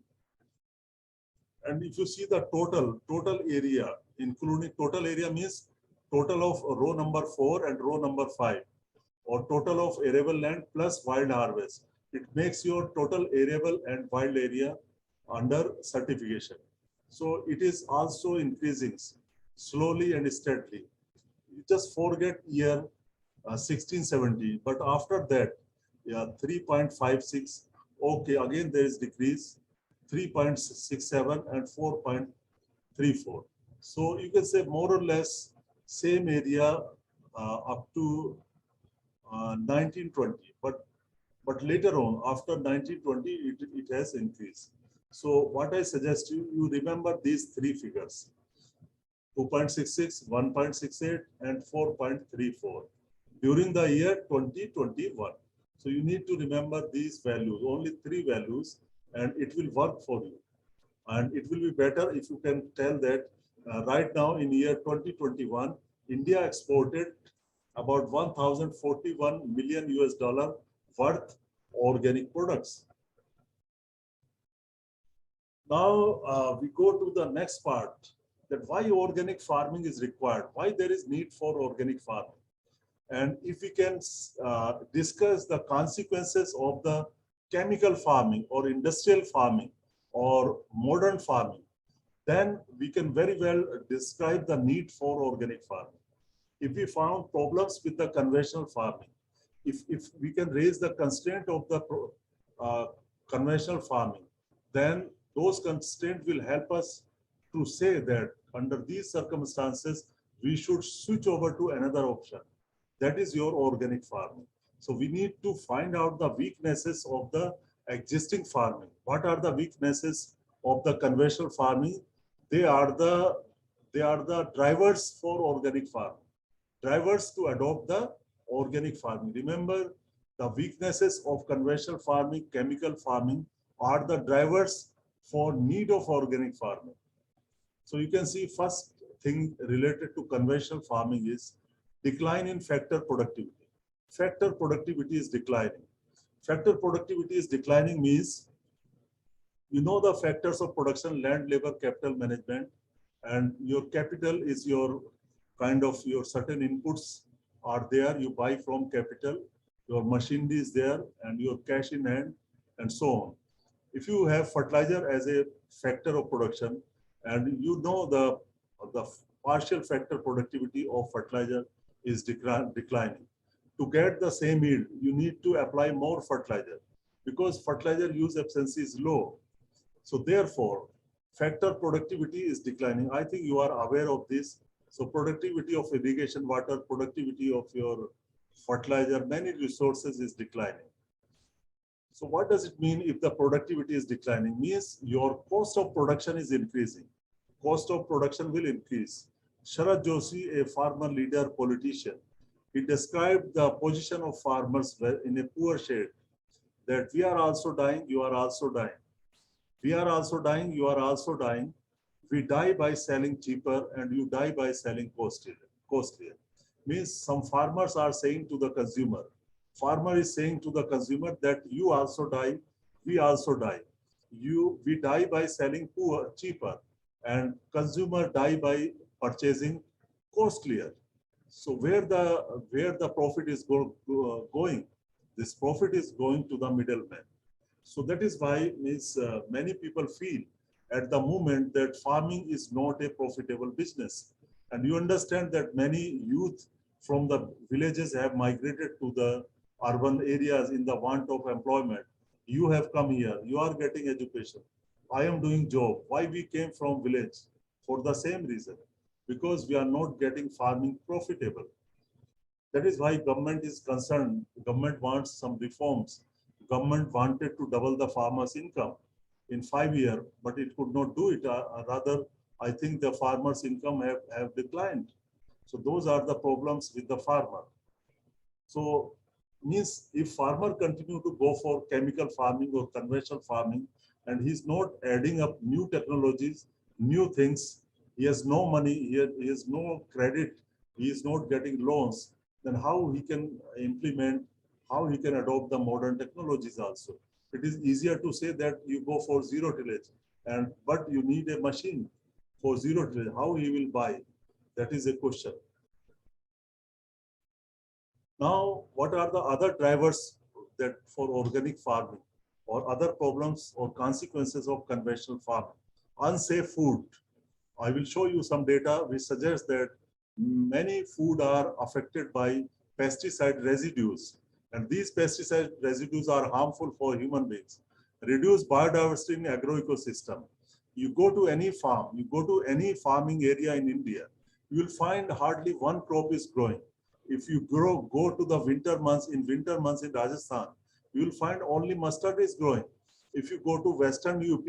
And if you see the total area, including total area means total of row number 4 and row number 5, or total of arable land plus wild harvest. It makes your total arable and wild area under certification. So it is also increasing slowly and steadily. You just forget year 1670, but after that, yeah, 3.56. Okay, again there is decrease, 3.67 and 4.34. So you can say more or less same area up to 1920, but later on after 1920 it has increased. So what I suggest you remember these 3 figures: 2.66, 1.68, and 4.34 during the year 2021. So you need to remember these values, only 3 values, and it will work for you. And it will be better if you can tell that right now in year 2021, India exported about 1,041 million US dollar worth organic products. Now we go to the next part, that why organic farming is required, why there is need for organic farming. And if we can discuss the consequences of the chemical farming or industrial farming or modern farming, then we can very well describe the need for organic farming. If we found problems with the conventional farming, if we can raise the constraint of the conventional farming, then those constraints will help us to say that under these circumstances, we should switch over to another option. That is your organic farming. So we need to find out the weaknesses of the existing farming. What are the weaknesses of the conventional farming? They are the drivers for organic farming, drivers to adopt the organic farming. Remember, the weaknesses of conventional farming, chemical farming are the drivers for need of organic farming. So you can see first thing related to conventional farming is decline in factor productivity. Factor productivity is declining. Factor productivity is declining means, you know, the factors of production: land, labor, capital management, and your capital is your kind of your certain inputs are there. You buy from capital, your machinery is there, and your cash in hand, and so on. If you have fertilizer as a factor of production, and you know the partial factor productivity of fertilizer is declining. To get the same yield, you need to apply more fertilizer because fertilizer use efficiency is low. So therefore, factor productivity is declining. I think you are aware of this. So productivity of irrigation water, productivity of your fertilizer, many resources is declining. So what does it mean if the productivity is declining? Means your cost of production is increasing. Cost of production will increase. Sharad Joshi, a farmer leader, politician, he described the position of farmers in a poor shade, that we are also dying, you are also dying. We are also dying, you are also dying. We die by selling cheaper and you die by selling costlier. Means some farmers are saying to the consumer, farmer is saying to the consumer that you also die, we also die. We die by selling cheaper, and consumer die by purchasing costlier. So where the profit is going? This profit is going to the middleman. So that is why many people feel at the moment that farming is not a profitable business. And you understand that many youth from the villages have migrated to the urban areas in the want of employment. You have come here, you are getting education. I am doing job. Why we came from village? For the same reason, because we are not getting farming profitable. That is why government is concerned. Government wants some reforms. Government wanted to double the farmers' income in 5 years, but it could not do it. Rather, I think the farmers' income have declined. So those are the problems with the farmer. So means if farmer continue to go for chemical farming or conventional farming, and he's not adding up new technologies, new things, he has no money, he has no credit, he is not getting loans, then how he can implement, how he can adopt the modern technologies also. It is easier to say that you go for zero tillage, but you need a machine for zero tillage. How he will buy? That is a question. Now, what are the other drivers that for organic farming or other problems or consequences of conventional farming? Unsafe food. I will show you some data which suggests that many food are affected by pesticide residues, and these pesticide residues are harmful for human beings. Reduce biodiversity in agroecosystem. You go to any farm, you go to any farming area in India, you will find hardly one crop is growing. If you go to the winter months in Rajasthan, you will find only mustard is growing. If you go to Western UP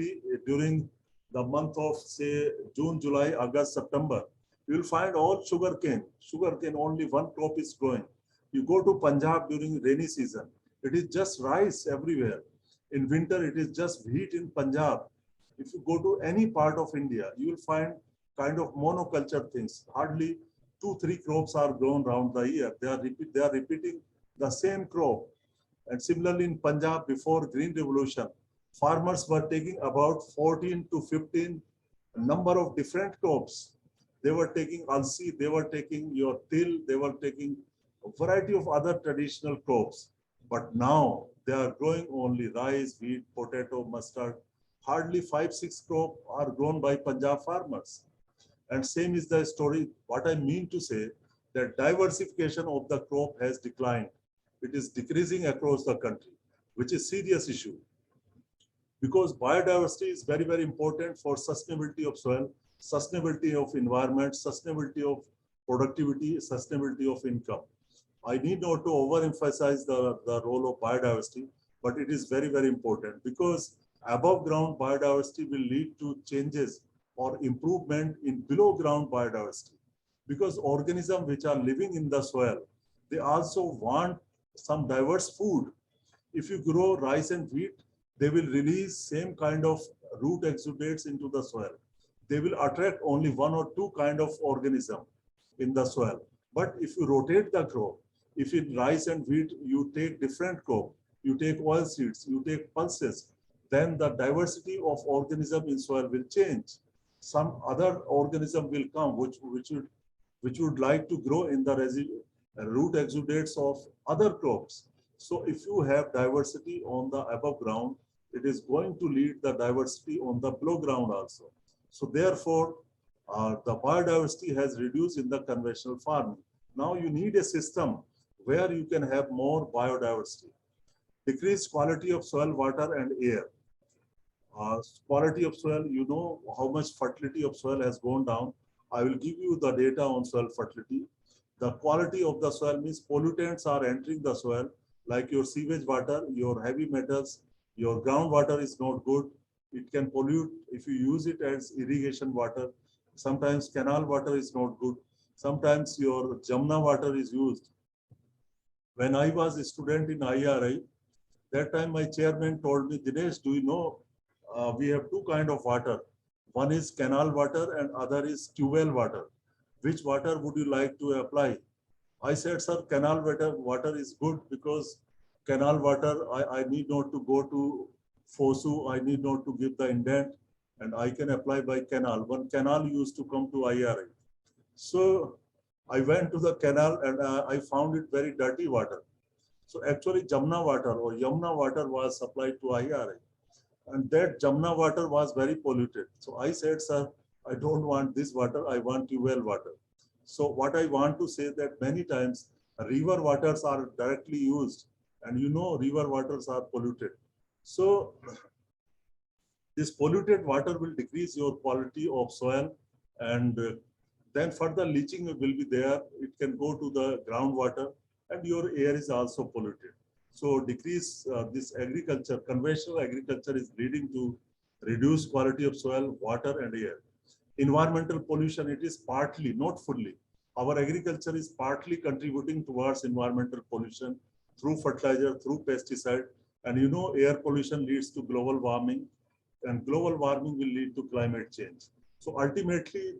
during the month of say June, July, August, September, you will find all sugarcane. Sugarcane, only one crop is growing. You go to Punjab during rainy season, it is just rice everywhere. In winter, it is just wheat in Punjab. If you go to any part of India, you will find kind of monoculture things. Hardly 2-3 crops are grown around the year. They are repeating the same crop. And similarly in Punjab, before Green Revolution, farmers were taking about 14 to 15 number of different crops. They were taking alsi, they were taking your till, they were taking a variety of other traditional crops. But now they are growing only rice, wheat, potato, mustard. Hardly 5-6 crops are grown by Punjab farmers. And same is the story. What I mean to say, that diversification of the crop has declined. It is decreasing across the country, which is a serious issue. Because biodiversity is very, very important for sustainability of soil, sustainability of environment, sustainability of productivity, sustainability of income. I need not to overemphasize the role of biodiversity, but it is very, very important because above ground biodiversity will lead to changes or improvement in below ground biodiversity. Because organisms which are living in the soil, they also want some diverse food. If you grow rice and wheat, they will release same kind of root exudates into the soil. They will attract only one or two kind of organism in the soil. But if you rotate the crop, if in rice and wheat you take different crop, you take oil seeds, you take pulses, then the diversity of organism in soil will change. Some other organism will come which would like to grow in the root exudates of other crops. So if you have diversity on the above ground, it is going to lead the diversity on the below ground also. So therefore, the biodiversity has reduced in the conventional farming. Now you need a system where you can have more biodiversity. Decreased quality of soil, water, and air. Quality of soil, you know how much fertility of soil has gone down. I will give you the data on soil fertility. The quality of the soil means pollutants are entering the soil, like your sewage water, your heavy metals, your groundwater is not good. It can pollute if you use it as irrigation water. Sometimes canal water is not good. Sometimes your Jamna water is used. When I was a student in IRI, that time my chairman told me, Dinesh, do you know we have two kind of water. One is canal water and other is tubewell water. Which water would you like to apply? I said, sir, canal water is good because canal water, I need not to go to FOSU, I need not to give the indent, and I can apply by canal. One canal used to come to IRI. So I went to the canal and I found it very dirty water. So actually Jamna water or Yamuna water was supplied to IRI. And that Jamna water was very polluted. So I said, sir, I don't want this water, I want well water. So what I want to say that many times river waters are directly used and you know river waters are polluted. So this polluted water will decrease your quality of soil and then further leaching will be there. It can go to the groundwater and your air is also polluted. So decrease this agriculture, conventional agriculture is leading to reduced quality of soil, water and air. Environmental pollution, it is partly, not fully. Our agriculture is partly contributing towards environmental pollution through fertilizer, through pesticide. And you know, air pollution leads to global warming and global warming will lead to climate change. So ultimately,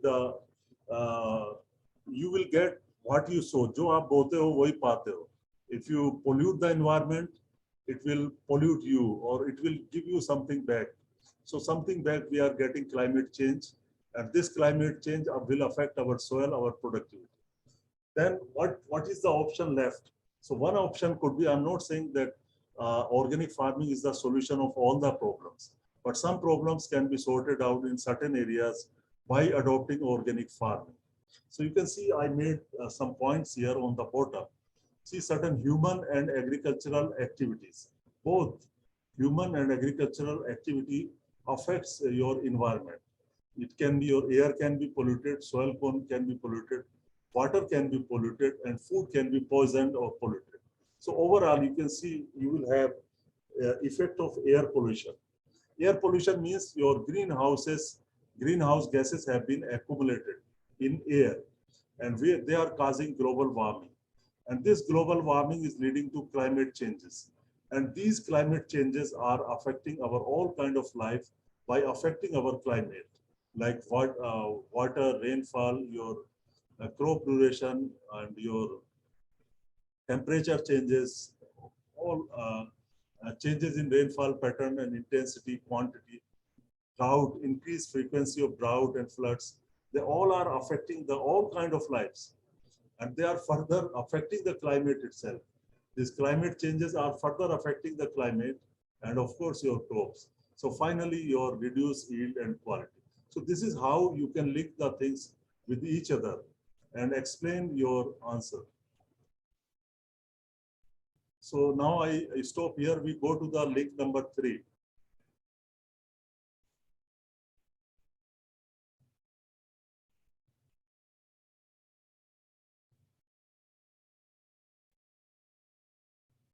you will get what you sow. Jo aap bote ho, wahi paate ho. If you pollute the environment, it will pollute you or it will give you something back. So something back we are getting climate change and this climate change will affect our soil, our productivity. Then what is the option left? So one option could be, I'm not saying that organic farming is the solution of all the problems, but some problems can be sorted out in certain areas by adopting organic farming. So you can see I made some points here on the bottom. See certain human and agricultural activities. Both human and agricultural activity affects your environment. It can be your air can be polluted, soil can be polluted, water can be polluted, and food can be poisoned or polluted. So overall, you can see you will have effect of air pollution. Air pollution means your greenhouse gases have been accumulated in air, and they are causing global warming. And this global warming is leading to climate changes. And these climate changes are affecting our all kind of life by affecting our climate, like water, rainfall, your crop duration, and your temperature changes, all changes in rainfall pattern and intensity, quantity, drought, increased frequency of drought and floods. They all are affecting the all kind of lives. And they are further affecting the climate itself. These climate changes are further affecting the climate and of course your crops. So finally your reduced yield and quality. So this is how you can link the things with each other. and explain your answer. So now I stop here. We go to the link number 3.